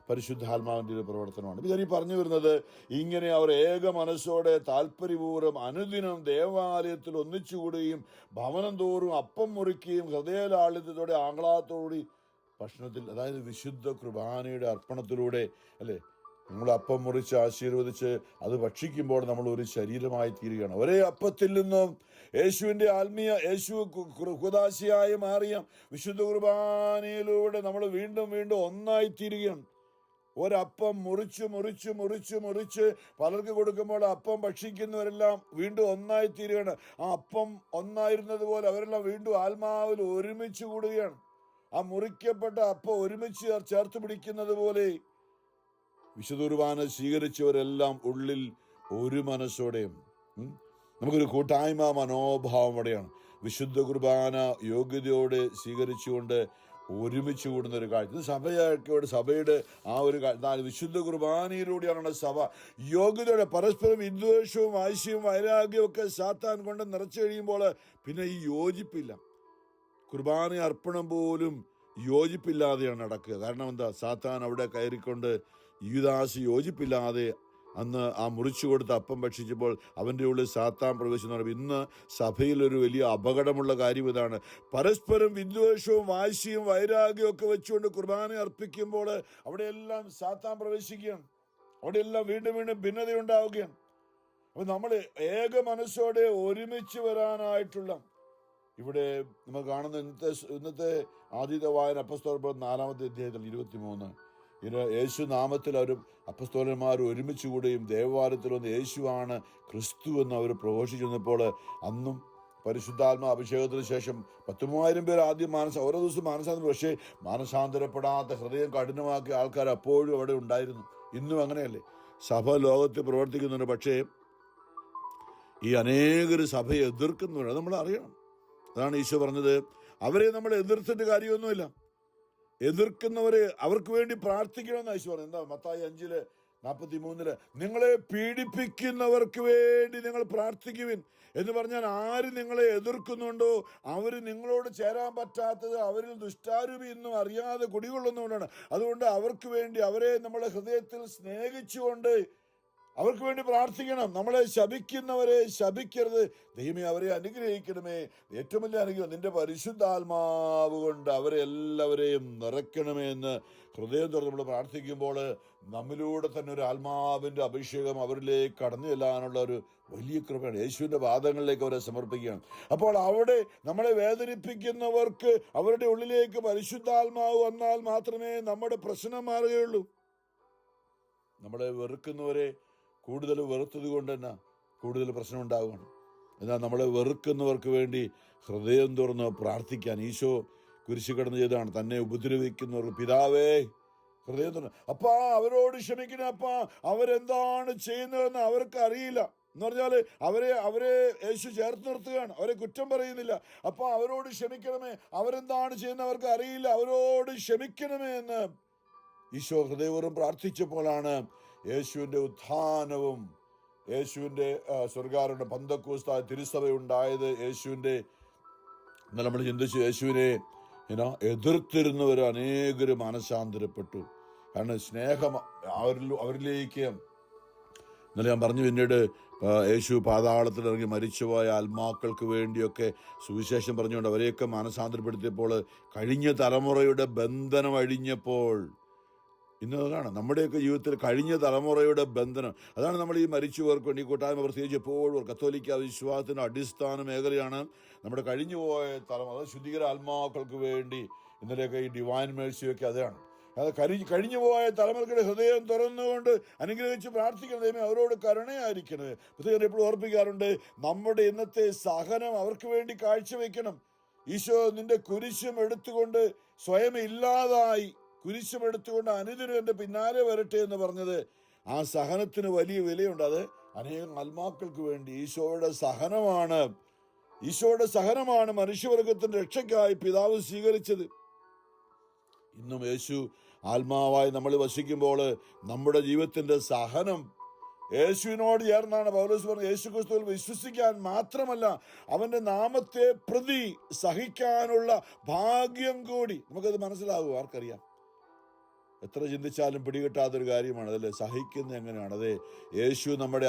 പരിശുദ്ധാത്മാവിൻ്റെ ഒരു പ്രവർത്തനമാണ്. ഞാൻ ഈ പറഞ്ഞു വരുന്നത്, ഇങ്ങനെ അവർ ഏക മനസ്സോടെ താല്പര്യപൂർവ്വം അനുദിനം ദേവാലയത്തിൽ ഒന്നിച്ചുകൂടുകയും ഭവനം തോറും അപ്പം മുറിക്കുകയും ഹൃദയലാളിത്യത്തോടെ ആഹ്ലാദത്തോടെ ഭക്ഷണത്തിൽ, അതായത് വിശുദ്ധ കുർബാനയുടെ അർപ്പണത്തിലൂടെ അല്ലേ, നമ്മൾ അപ്പം മുറിച്ച് ആശീർവദിച്ച് അത് ഭക്ഷിക്കുമ്പോൾ നമ്മൾ ഒരു ശരീരമായി തീരുകയാണ്. ഒരേ അപ്പത്തിൽ നിന്നും യേശു കുദാശയായി മാറിയ വിശുദ്ധ കുർബാനയിലൂടെ നമ്മൾ വീണ്ടും വീണ്ടും ഒന്നായി തീരുകയാണ്. ഒരപ്പം മുറിച്ച് പലർക്ക് കൊടുക്കുമ്പോൾ അപ്പം ഭക്ഷിക്കുന്നവരെല്ലാം വീണ്ടും ഒന്നായി തീരുകയാണ്. ആ അപ്പം ഒന്നായിരുന്നത് പോലെ അവരെല്ലാം വീണ്ടും ആത്മാവിൽ ഒരുമിച്ച് കൂടുകയാണ്. ആ മുറിക്കപ്പെട്ട അപ്പം ഒരുമിച്ച് ചേർത്ത് പിടിക്കുന്നത് പോലെ വിശുദ്ധ കുർബാന സ്വീകരിച്ചവരെല്ലാം ഉള്ളിൽ ഒരു മനസ്സോടെയും നമുക്കൊരു കൂട്ടായ്മ മനോഭാവം അവിടെയാണ്. വിശുദ്ധ കുർബാന യോഗ്യതയോടെ സ്വീകരിച്ചുകൊണ്ട് ഒരുമിച്ച് കൂടുന്ന ഒരു കാഴ്ച. ഇത് സഭയുടെ ആ ഒരു വിശുദ്ധ കുർബാനയിലൂടെയാണ് സഭ യോഗ്യതയോടെ. പരസ്പരം വിദ്വേഷവും വാശിയും വൈരാഗ്യവും ഒക്കെ സാത്താൻ കൊണ്ട് നിറച്ചു കഴിയുമ്പോൾ പിന്നെ ഈ യോജിപ്പില്ല. കുർബാന അർപ്പണം പോലും യോജിപ്പില്ലാതെയാണ് നടക്കുക. കാരണം എന്താ? സാത്താൻ അവിടെ കയറിക്കൊണ്ട് യൂദാസ് യോജിപ്പില്ലാതെ അന്ന് ആ മുറിച്ചു കൊടുത്ത അപ്പം ഭക്ഷിച്ചപ്പോൾ അവൻ്റെ ഉള്ളിൽ സാത്താൻ പ്രവേശിച്ചു. ഇന്ന് സഭയിലൊരു വലിയ അപകടമുള്ള കാര്യം ഇതാണ്. പരസ്പരം വിദ്വേഷവും വാശിയും വൈരാഗ്യവും ഒക്കെ വെച്ചുകൊണ്ട് കുർബാന അർപ്പിക്കുമ്പോൾ അവിടെയെല്ലാം സാത്താൻ പ്രവേശിക്കുകയാണ്. അവിടെയെല്ലാം വീണ്ടും വീണ്ടും ഭിന്നതയുണ്ടാവുകയാണ്. അപ്പം നമ്മൾ ഏക മനസ്സോടെ ഒരുമിച്ച് വരാനായിട്ടുള്ള ഇവിടെ നമ്മൾ കാണുന്ന ഇന്നത്തെ ആദ്യത്തെ വായന അപ്പോസ്തലർ 4-ാമത്തെ അധ്യായത്തിൽ 23 യേശു നാമത്തിൽ അവർ അപ്പോസ്തലന്മാർ ഒരുമിച്ച് കൂടുകയും ദേവാലയത്തിൽ വന്ന് യേശുവാണ് ക്രിസ്തു എന്ന് അവർ പ്രഘോഷിച്ചു വന്നപ്പോൾ അന്നും പരിശുദ്ധാത്മ അഭിഷേകത്തിന് ശേഷം 10,000 പേർ ആദ്യം ഓരോ ദിവസവും മാനസാന്തരം. പക്ഷേ മാനസാന്തരപ്പെടാത്ത ഹൃദയം കഠിനമാക്കിയ ആൾക്കാർ അപ്പോഴും അവിടെ ഉണ്ടായിരുന്നു. ഇന്നും അങ്ങനെയല്ലേ? സഭ ലോകത്തിൽ പ്രവർത്തിക്കുന്നുണ്ട്. പക്ഷേ ഈ അനേകർ സഭയെ എതിർക്കുന്നുണ്ട്. നമ്മൾ അറിയണം. അതാണ് ഈശോ പറഞ്ഞത്, അവരെ നമ്മൾ എതിർത്തിട്ട് കാര്യമൊന്നുമില്ല. എതിർക്കുന്നവരെ അവർക്ക് വേണ്ടി പ്രാർത്ഥിക്കണമെന്ന് ഈശോ പറഞ്ഞു. എന്താ? മത്തായി 5:43 നിങ്ങളെ പീഡിപ്പിക്കുന്നവർക്ക് വേണ്ടി നിങ്ങൾ പ്രാർത്ഥിക്കുവിൻ എന്ന് പറഞ്ഞാൽ ആര് നിങ്ങളെ എതിർക്കുന്നുണ്ടോ അവർ നിങ്ങളോട് ചേരാൻ പറ്റാത്തത് അവരിൽ ദുഷ്ടാരൂപി എന്നും അറിയാതെ കുടികൊള്ളുന്നതുകൊണ്ടാണ്. അതുകൊണ്ട് അവർക്ക് വേണ്ടി അവരെ നമ്മളെ ഹൃദയത്തിൽ സ്നേഹിച്ചുകൊണ്ട് അവർക്ക് വേണ്ടി പ്രാർത്ഥിക്കണം. നമ്മളെ ശപിക്കുന്നവരെ ശപിക്കരുത്. ദൈവമേ അവരെ അനുഗ്രഹിക്കണമേ. ഏറ്റവും വലിയ അനുഗ്രഹം നിന്റെ പരിശുദ്ധാത്മാവ് കൊണ്ട് അവരെ എല്ലാവരെയും നിറയ്ക്കണമേ എന്ന് ഹൃദയം തുറന്ന് നമ്മൾ പ്രാർത്ഥിക്കുമ്പോൾ നമ്മിലൂടെ തന്നെ ഒരു ആത്മാവിൻ്റെ അഭിഷേകം അവരിലേക്ക് കടന്നു ചെല്ലാനുള്ള ഒരു വലിയ കൃപയാണ്. യേശുവിൻ്റെ പാദങ്ങളിലേക്ക് അവരെ സമർപ്പിക്കുകയാണ്. അപ്പോൾ അവിടെ നമ്മളെ വേദനിപ്പിക്കുന്നവർക്ക് അവരുടെ ഉള്ളിലേക്ക് പരിശുദ്ധാത്മാവ് വന്നാൽ മാത്രമേ നമ്മുടെ പ്രശ്നം മാറുകയുള്ളൂ. നമ്മളെ വെറുക്കുന്നവരെ കൂടുതൽ വെറുത്തത് കൊണ്ട് തന്നെ കൂടുതൽ പ്രശ്നം ഉണ്ടാവുകയാണ്. എന്നാൽ നമ്മളെ വെറുക്കുന്നവർക്ക് വേണ്ടി ഹൃദയം തുറന്ന് പ്രാർത്ഥിക്കാൻ ഈശോ കുരിശ് കടന്ന് ചെയ്താണ്. തന്നെ ഉപദ്രവിക്കുന്നവർക്ക് പിതാവേ ഹൃദയം തുറന്ന് അപ്പാ അവരോട് ക്ഷമിക്കണം. അപ്പാ അവരെന്താണ് ചെയ്യുന്നതെന്ന് അവർക്ക് അറിയില്ല എന്ന് പറഞ്ഞാൽ അവരെ യേശു ചേർത്ത് നിർത്തുകയാണ്. അവരെ കുറ്റം പറയുന്നില്ല. അപ്പൊ അവരോട് ക്ഷമിക്കണമേ, അവരെന്താണ് ചെയ്യുന്നത് അവർക്ക് അറിയില്ല, അവരോട് ക്ഷമിക്കണമേ എന്ന് ഈശോ ഹൃദയപൂർവ്വം പ്രാർത്ഥിച്ചപ്പോഴാണ് യേശുവിൻ്റെ ഉത്ഥാനവും യേശുവിൻ്റെ സ്വർഗ്ഗാരോഹണ പന്തക്കോസ്ത തിരുസഭയുണ്ടായത്. യേശുവിൻ്റെ എന്നാൽ നമ്മൾ ചിന്തിച്ചു, യേശുവിനെ എതിർത്തിരുന്നവർ അനേകർ മാനസാന്തരപ്പെട്ടു. കാരണം സ്നേഹം അവരിലേക്ക് ഇന്നലെ ഞാൻ പറഞ്ഞു. പിന്നീട് യേശു പാതാളത്തിലിറങ്ങി മരിച്ചുപോയ ആത്മാക്കൾക്ക് വേണ്ടിയൊക്കെ സുവിശേഷം പറഞ്ഞുകൊണ്ട് അവരെയൊക്കെ മാനസാന്തരപ്പെടുത്തിയപ്പോൾ കഴിഞ്ഞ തലമുറയുടെ ബന്ധനം അഴിഞ്ഞപ്പോൾ ഇന്നതാണ് നമ്മുടെയൊക്കെ ജീവിതത്തിൽ കഴിഞ്ഞ തലമുറയുടെ ബന്ധനം. അതാണ് നമ്മൾ ഈ മരിച്ചവർക്ക് വേണ്ടി കൂട്ടായ്മ പ്രത്യേകിച്ച് എപ്പോഴും കത്തോലിക്ക വിശ്വാസത്തിൻ്റെ അടിസ്ഥാന മേഖലയാണ് നമ്മുടെ കഴിഞ്ഞു പോയ തലമുറ. അത് ശുദ്ധീകര ആത്മാക്കൾക്ക് വേണ്ടി ഇന്നലെയൊക്കെ ഈ ഡിവൈൻ മേഴ്സിയൊക്കെ അതാണ്. അത് കഴിഞ്ഞു പോയ തലമുറയുടെ ഹൃദയം തുറന്നുകൊണ്ട് അനുഗ്രഹിച്ച് പ്രാർത്ഥിക്കണം. ദൈവമേ അവരോട് കരുണയായിരിക്കണമേ. പ്രത്യേകം എപ്പോഴും ഓർപ്പിക്കാറുണ്ട്, നമ്മുടെ ഇന്നത്തെ സഹനം അവർക്ക് വേണ്ടി കാഴ്ചവെക്കണം. ഈശോ നിന്റെ കുരിശും എടുത്തുകൊണ്ട് സ്വയം ഇല്ലാതായി, കുരിശും എടുത്തുകൊണ്ട് അനുദിനം എൻ്റെ പിന്നാലെ വരട്ടെ എന്ന് പറഞ്ഞത് ആ സഹനത്തിന് വലിയ വിലയുണ്ട്. അത് അനേകം ആത്മാക്കൾക്ക് വേണ്ടി ഈശോയുടെ സഹനമാണ് മനുഷ്യവർഗത്തിൻ്റെ രക്ഷയ്ക്കായി പിതാവ് സ്വീകരിച്ചത്. ഇന്നും യേശു ആത്മാവായി നമ്മൾ വസിക്കുമ്പോൾ നമ്മുടെ ജീവിതത്തിൻ്റെ സഹനം യേശുവിനോട് ചേർന്നാണ് പൗലോസ് പറഞ്ഞത്. യേശു ക്രിസ്തുവിൽ വിശ്വസിക്കാൻ മാത്രമല്ല അവൻ്റെ നാമത്തെ പ്രതി സഹിക്കാനുള്ള ഭാഗ്യം കൂടി. നമുക്കത് മനസ്സിലാകും. ആർക്കറിയാം? എത്ര ചിന്തിച്ചാലും പിടികിട്ടാത്തൊരു കാര്യമാണ് അതല്ലേ, സഹിക്കുന്നത് എങ്ങനെയാണ്. അതെ, യേശു നമ്മുടെ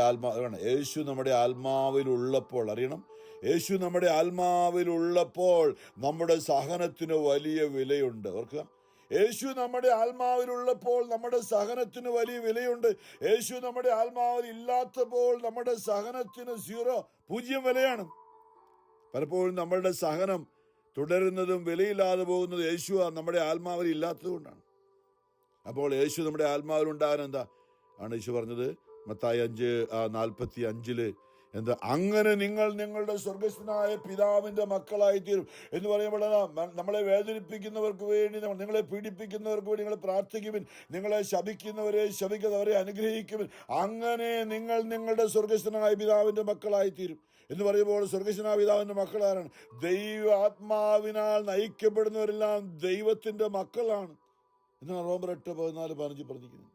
ആത്മാവിലുള്ളപ്പോൾ അറിയണം, യേശു നമ്മുടെ ആത്മാവിലുള്ളപ്പോൾ നമ്മുടെ സഹനത്തിന് വലിയ വിലയുണ്ട്. ഓർക്കുക, യേശു നമ്മുടെ ആത്മാവിലുള്ളപ്പോൾ നമ്മുടെ സഹനത്തിന് വലിയ വിലയുണ്ട്. യേശു നമ്മുടെ ആത്മാവിൽ ഇല്ലാത്തപ്പോൾ നമ്മുടെ സഹനത്തിന് 0 വിലയാണ്. പലപ്പോഴും നമ്മളുടെ സഹനം തുടരുന്നതും വിലയില്ലാതെ പോകുന്നതും യേശു നമ്മുടെ ആത്മാവിൽ ഇല്ലാത്തത് കൊണ്ടാണ്. അപ്പോൾ യേശു നമ്മുടെ ആത്മാവിലുണ്ടാകാൻ എന്താ ആണ് യേശു പറഞ്ഞത്? മത്തായി 5:45 എന്താ അങ്ങനെ നിങ്ങൾ നിങ്ങളുടെ സ്വർഗസ്ഥനായ പിതാവിന്റെ മക്കളായി തീരും എന്ന് പറയുമ്പോൾ നമ്മളെ വേദനിപ്പിക്കുന്നവർക്ക് വേണ്ടി, നിങ്ങളെ പീഡിപ്പിക്കുന്നവർക്ക് വേണ്ടി നിങ്ങൾ പ്രാർത്ഥിക്കുവിൻ, നിങ്ങളെ ശപിക്കുന്നവരെ ശപിക്കുന്നവരെ അനുഗ്രഹിക്കുവിൻ, അങ്ങനെ നിങ്ങൾ നിങ്ങളുടെ സ്വർഗസ്ഥനായ പിതാവിന്റെ മക്കളായി തീരും എന്ന് പറയുമ്പോൾ സ്വർഗസ്ഥനായ പിതാവിന്റെ മക്കളാരാണ്? ദൈവ ആത്മാവിനാൽ നയിക്കപ്പെടുന്നവരെല്ലാം ദൈവത്തിന്റെ മക്കളാണ് എന്നാണ് റോമർ 8:14-15 പറഞ്ഞിരിക്കുന്നത്.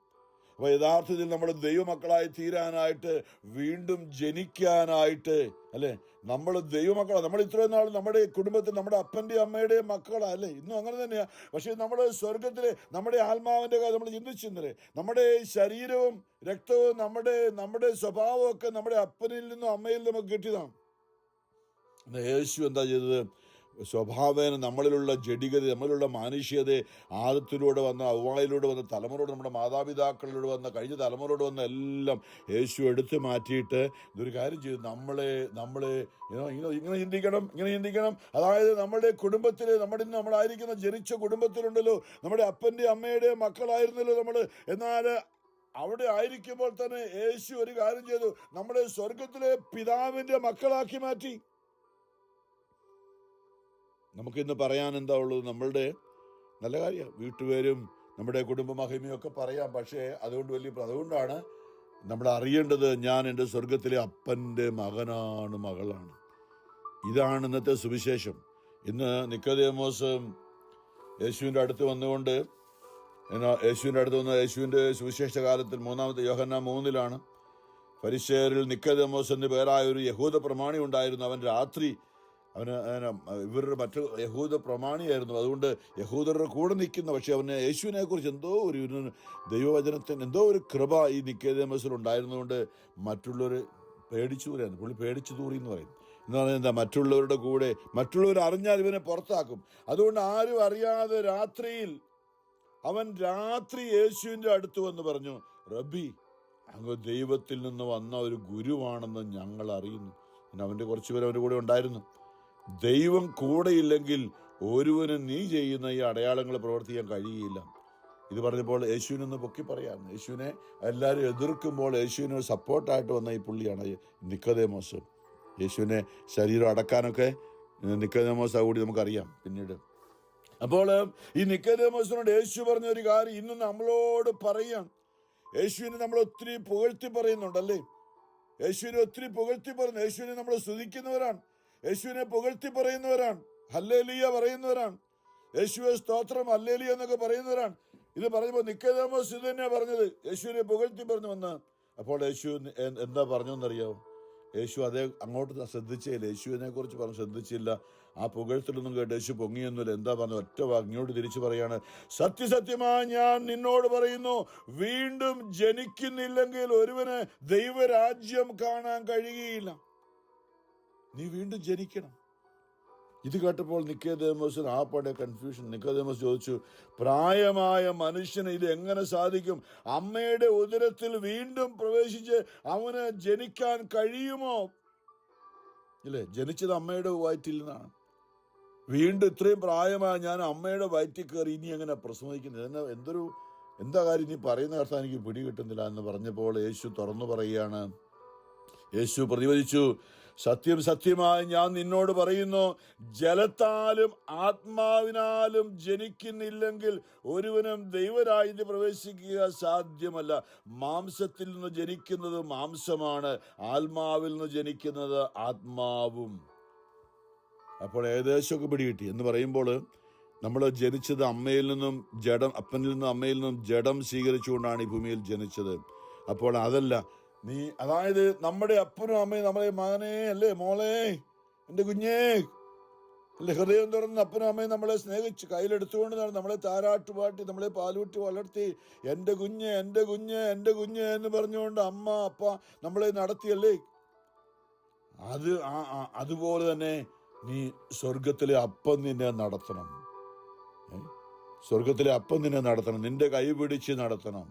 അപ്പൊ യഥാർത്ഥത്തിൽ നമ്മുടെ ദൈവമക്കളായി തീരാനായിട്ട്, വീണ്ടും ജനിക്കാനായിട്ട്, അല്ലെ, നമ്മൾ ദൈവമക്കളാണ്. നമ്മൾ ഇത്രയും നാൾ നമ്മുടെ കുടുംബത്തിൽ നമ്മുടെ അപ്പൻ്റെയും അമ്മയുടെയും മക്കളാണ്, അല്ലേ? ഇന്നും അങ്ങനെ തന്നെയാ. പക്ഷെ നമ്മുടെ സ്വർഗത്തിലെ നമ്മുടെ ആത്മാവിന്റെ കാര്യം നമ്മൾ ചിന്തിച്ചിരുന്നില്ലേ? നമ്മുടെ ശരീരവും രക്തവും നമ്മുടെ സ്വഭാവവും ഒക്കെ നമ്മുടെ അപ്പനിൽ നിന്നും അമ്മയിൽ നിന്നും ഒക്കെ കിട്ടിയതാണ്. യേശു എന്താ ചെയ്തത്? സ്വഭാവേന നമ്മളിലുള്ള ജഡികത, നമ്മളിലുള്ള മാനുഷ്യതയെ ആദത്തിലൂടെ വന്ന, ഔവായിലൂടെ വന്ന, തലമുറയോട് നമ്മുടെ മാതാപിതാക്കളിലൂടെ വന്ന, കഴിഞ്ഞ തലമുറയോട് വന്ന എല്ലാം യേശു എടുത്തു മാറ്റിയിട്ട് ഇതൊരു കാര്യം ചെയ്തു. നമ്മളെ ഇങ്ങനെ ചിന്തിക്കണം. അതായത് നമ്മുടെ കുടുംബത്തിൽ, നമ്മളായിരിക്കുന്ന ജനിച്ച കുടുംബത്തിലുണ്ടല്ലോ, നമ്മുടെ അപ്പൻ്റെ അമ്മയുടെ മക്കളായിരുന്നല്ലോ നമ്മൾ. എന്നാൽ അവിടെ ആയിരിക്കുമ്പോൾ തന്നെ യേശു ഒരു കാര്യം ചെയ്തു, നമ്മുടെ സ്വർഗത്തിലെ പിതാവിന്റെ മക്കളാക്കി മാറ്റി. നമുക്കിന്ന് പറയാൻ എന്താ ഉള്ളത്? നമ്മളുടെ നല്ല കാര്യമാണ്, വീട്ടുപേരും നമ്മുടെ കുടുംബ മഹിമയൊക്കെ പറയാം. പക്ഷേ അതുകൊണ്ടാണ് നമ്മൾ അറിയേണ്ടത്, ഞാൻ എൻ്റെ സ്വർഗത്തിലെ അപ്പൻ്റെ മകനാണ്. ഇതാണ് ഇന്നത്തെ സുവിശേഷം. ഇന്ന് നിക്കോദേമോസ് യേശുവിൻ്റെ അടുത്ത് വന്ന് യേശുവിൻ്റെ സുവിശേഷ കാലത്തിൽ 3 യോഹന്നാൻ 3 ഫരിസേയരിൽ നിക്കോദേമോസ് എന്ന് പേരായ ഒരു യഹൂദ പ്രമാണി ഉണ്ടായിരുന്നു. അവൻ രാത്രി ഇവരുടെ മറ്റു യഹൂദ പ്രമാണിയായിരുന്നു. അതുകൊണ്ട് യഹൂദരുടെ കൂടെ നിൽക്കുന്ന, പക്ഷെ അവന് യേശുവിനെ കുറിച്ച് എന്തോ ഒരു ദൈവവചനത്തിന് എന്തോ ഒരു കൃപ ഈ നിക്കോദേമോസിൽ ഉണ്ടായിരുന്നതുകൊണ്ട് മറ്റുള്ളവർ പുള്ളി പേടിച്ചു തൂറി എന്ന് പറയും. എന്ന് പറഞ്ഞാൽ എന്താ? മറ്റുള്ളവരുടെ കൂടെ, മറ്റുള്ളവർ അറിഞ്ഞാൽ ഇവനെ പുറത്താക്കും. അതുകൊണ്ട് ആരും അറിയാതെ അവൻ രാത്രി യേശുവിൻ്റെ അടുത്ത് വന്ന് പറഞ്ഞു, റബ്ബി, അങ്ങ് ദൈവത്തിൽ നിന്ന് വന്ന ഒരു ഗുരുവാണെന്ന് ഞങ്ങൾ അറിയുന്നു. അവൻ്റെ കുറച്ച് പേര് അവൻ്റെ കൂടെ ഉണ്ടായിരുന്നു. ദൈവം കൂടെയില്ലെങ്കിൽ ഒരുവനും നീ ചെയ്യുന്ന ഈ അടയാളങ്ങൾ പ്രവർത്തിക്കാൻ കഴിയില്ല. ഇത് പറഞ്ഞപ്പോൾ യേശുവിനൊന്ന് പൊക്കി പറയാം. യേശുവിനെ എല്ലാവരും എതിർക്കുമ്പോൾ യേശുവിന് സപ്പോർട്ടായിട്ട് വന്ന ഈ പുള്ളിയാണ് നിക്കോദേമോസ്. യേശുവിനെ ശരീരം അടക്കാനൊക്കെ നിക്കോദേമോസ് കൂടി നമുക്കറിയാം പിന്നീട്. അപ്പോൾ ഈ നിക്കോദേമോസിനോട് യേശു പറഞ്ഞ ഒരു കാര്യം ഇന്ന് നമ്മളോട് പറയാം. യേശുവിനെ നമ്മൾ ഒത്തിരി പുകഴ്ത്തി പറയുന്നുണ്ടല്ലേ? യേശുവിനെ ഒത്തിരി പുകഴ്ത്തി പറയുന്നു. യേശുവിനെ നമ്മൾ സ്തുതിക്കുന്നവരാണ്, യേശുവിനെ പുകഴ്ത്തി പറയുന്നവരാണ്, ഹല്ലേലൂയ പറയുന്നവരാണ്, യേശുവെ സ്തോത്രം ഹല്ലേലൂയ എന്നൊക്കെ പറയുന്നവരാണ്. ഇത് പറഞ്ഞപ്പോൾ നിക്കോദേമോസ് ഇത് തന്നെയാണ് പറഞ്ഞത്, യേശുവിനെ പുകഴ്ത്തി പറഞ്ഞു വന്ന്. അപ്പോൾ യേശു എന്താ പറഞ്ഞെന്നറിയാമോ? യേശു അങ്ങോട്ട് ശ്രദ്ധിച്ചില്ല, യേശുവിനെ കുറിച്ച് പറഞ്ഞ് ശ്രദ്ധിച്ചില്ല. ആ പുകഴ്ത്തിലൊന്നും കേട്ട് യേശു പൊങ്ങിയൊന്നുമില്ല. എന്താ പറഞ്ഞു? ഒറ്റ ഇങ്ങോട്ട് തിരിച്ചു പറയാണ്, സത്യസത്യമായി ഞാൻ നിന്നോട് പറയുന്നു, വീണ്ടും ജനിക്കുന്നില്ലെങ്കിൽ ഒരുവന് ദൈവരാജ്യം കാണാൻ കഴിയുകയില്ല. നീ വീണ്ടും ജനിക്കണം. ഇത് കേട്ടപ്പോൾ നിക്കോദേമോസിന് ആപ്പാടെ കൺഫ്യൂഷൻ. നിക്കോദേമോസ് ചോദിച്ചു, പ്രായമായ മനുഷ്യന് ഇത് എങ്ങനെ സാധിക്കും? അമ്മയുടെ ഉദരത്തിൽ വീണ്ടും പ്രവേശിച്ച് അവന് ജനിക്കാൻ കഴിയുമോ? ഇല്ലേ, ജനിച്ചത് അമ്മയുടെ വയറ്റിൽ നിന്നാണ്. വീണ്ടും ഇത്രയും പ്രായമായ ഞാൻ അമ്മയുടെ വയറ്റിൽ കയറി ഇനി എങ്ങനെ പ്രസവിക്കുന്നത്? എന്താ കാര്യം നീ പറയുന്ന കർത്താവ് എനിക്ക് പിടി കിട്ടുന്നില്ല എന്ന് പറഞ്ഞപ്പോൾ യേശു തുറന്നു പറയുകയാണ്. യേശു പ്രതിവദിച്ചു, സത്യം സത്യമായി ഞാൻ നിന്നോട് പറയുന്നു, ജലത്താലും ആത്മാവിനാലും ജനിക്കുന്നില്ലെങ്കിൽ ഒരുവനും ദൈവരാജ്യത്തിൽ പ്രവേശിക്കുക സാധ്യമല്ല. മാംസത്തിൽ നിന്ന് ജനിക്കുന്നത് മാംസമാണ്, ആത്മാവിൽ നിന്ന് ജനിക്കുന്നത് ആത്മാവും. അപ്പോൾ ഏകദേശമൊക്കെ പിടികിട്ടി എന്ന് പറയുമ്പോൾ നമ്മൾ ജനിച്ചത് അപ്പനിൽ നിന്നും അമ്മയിൽ നിന്നും ജഡം സ്വീകരിച്ചുകൊണ്ടാണ് ഈ ഭൂമിയിൽ ജനിച്ചത്. അപ്പോൾ അതല്ല, അതായത് നമ്മുടെ അപ്പനും അമ്മയും നമ്മളെ മകനെ, അല്ലേ മോളെ, എൻ്റെ കുഞ്ഞേ, അല്ലെ, ഹൃദയം തുറന്ന് അപ്പനും അമ്മയും നമ്മളെ സ്നേഹിച്ച് കയ്യിലെടുത്തുകൊണ്ട് നമ്മളെ താരാട്ടുപാട്ടി നമ്മളെ പാലൂട്ടി വളർത്തി എൻ്റെ കുഞ്ഞ് എൻ്റെ കുഞ്ഞ് എൻ്റെ കുഞ്ഞ് എന്ന് പറഞ്ഞുകൊണ്ട് അമ്മ അപ്പ നമ്മളെ നടത്തിയല്ലേ? അതുപോലെ തന്നെ നീ സ്വർഗത്തിലെ അപ്പം നിന്നെ നടത്തണം. സ്വർഗത്തിലെ അപ്പം നിന്നെ നടത്തണം, നിന്റെ കൈ പിടിച്ച് നടത്തണം.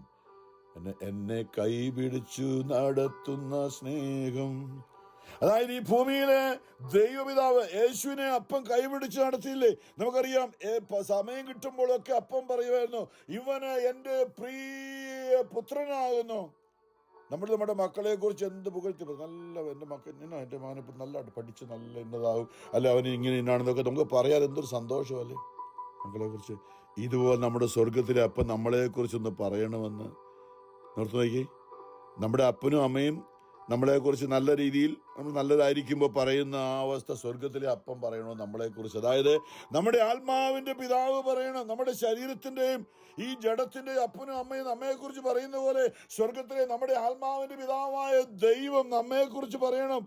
എന്നെ കൈപിടിച്ചു നടത്തുന്ന സ്നേഹം. അതായത് ഈ ഭൂമിയിലെ ദൈവപിതാവ് യേശുവിനെ അപ്പം കൈപിടിച്ച് നടത്തിയില്ലേ? നമുക്കറിയാം, സമയം കിട്ടുമ്പോഴൊക്കെ അപ്പം പറയുമായിരുന്നു, ഇവന് എൻ്റെ പ്രിയ പുത്രനാകുന്നു. നമ്മുടെ മക്കളെ കുറിച്ച് എന്ത് പുകഴ്ത്തി നല്ല എൻ്റെ മകനെ ഇപ്പം നല്ലതായിട്ട് പഠിച്ച് നല്ല ഇന്നതാവും, അല്ല അവന് ഇങ്ങനെ ഇന്നാണെന്നൊക്കെ നമുക്ക് പറയാൻ എന്തൊരു സന്തോഷമല്ലേ മക്കളെ കുറിച്ച്. ഇതുപോലെ നമ്മുടെ സ്വർഗത്തിലെ അപ്പൻ നമ്മളെക്കുറിച്ചൊന്ന് പറയണമെന്ന് നിർത്തി നോക്കി. നമ്മുടെ അപ്പനും അമ്മയും നമ്മളെക്കുറിച്ച് നല്ല രീതിയിൽ നമ്മൾ നല്ലതായിരിക്കുമ്പോൾ പറയുന്ന ആ അവസ്ഥ സ്വർഗത്തിലെ അപ്പം പറയണോ നമ്മളെക്കുറിച്ച്. അതായത് നമ്മുടെ ആത്മാവിൻ്റെ പിതാവ് പറയണം, നമ്മുടെ ശരീരത്തിൻ്റെയും ഈ ജഡത്തിൻ്റെയും അപ്പനും അമ്മയും നമ്മെക്കുറിച്ച് പറയുന്ന പോലെ സ്വർഗത്തിലെ നമ്മുടെ ആത്മാവിൻ്റെ പിതാവായ ദൈവം നമ്മെക്കുറിച്ച് പറയണം.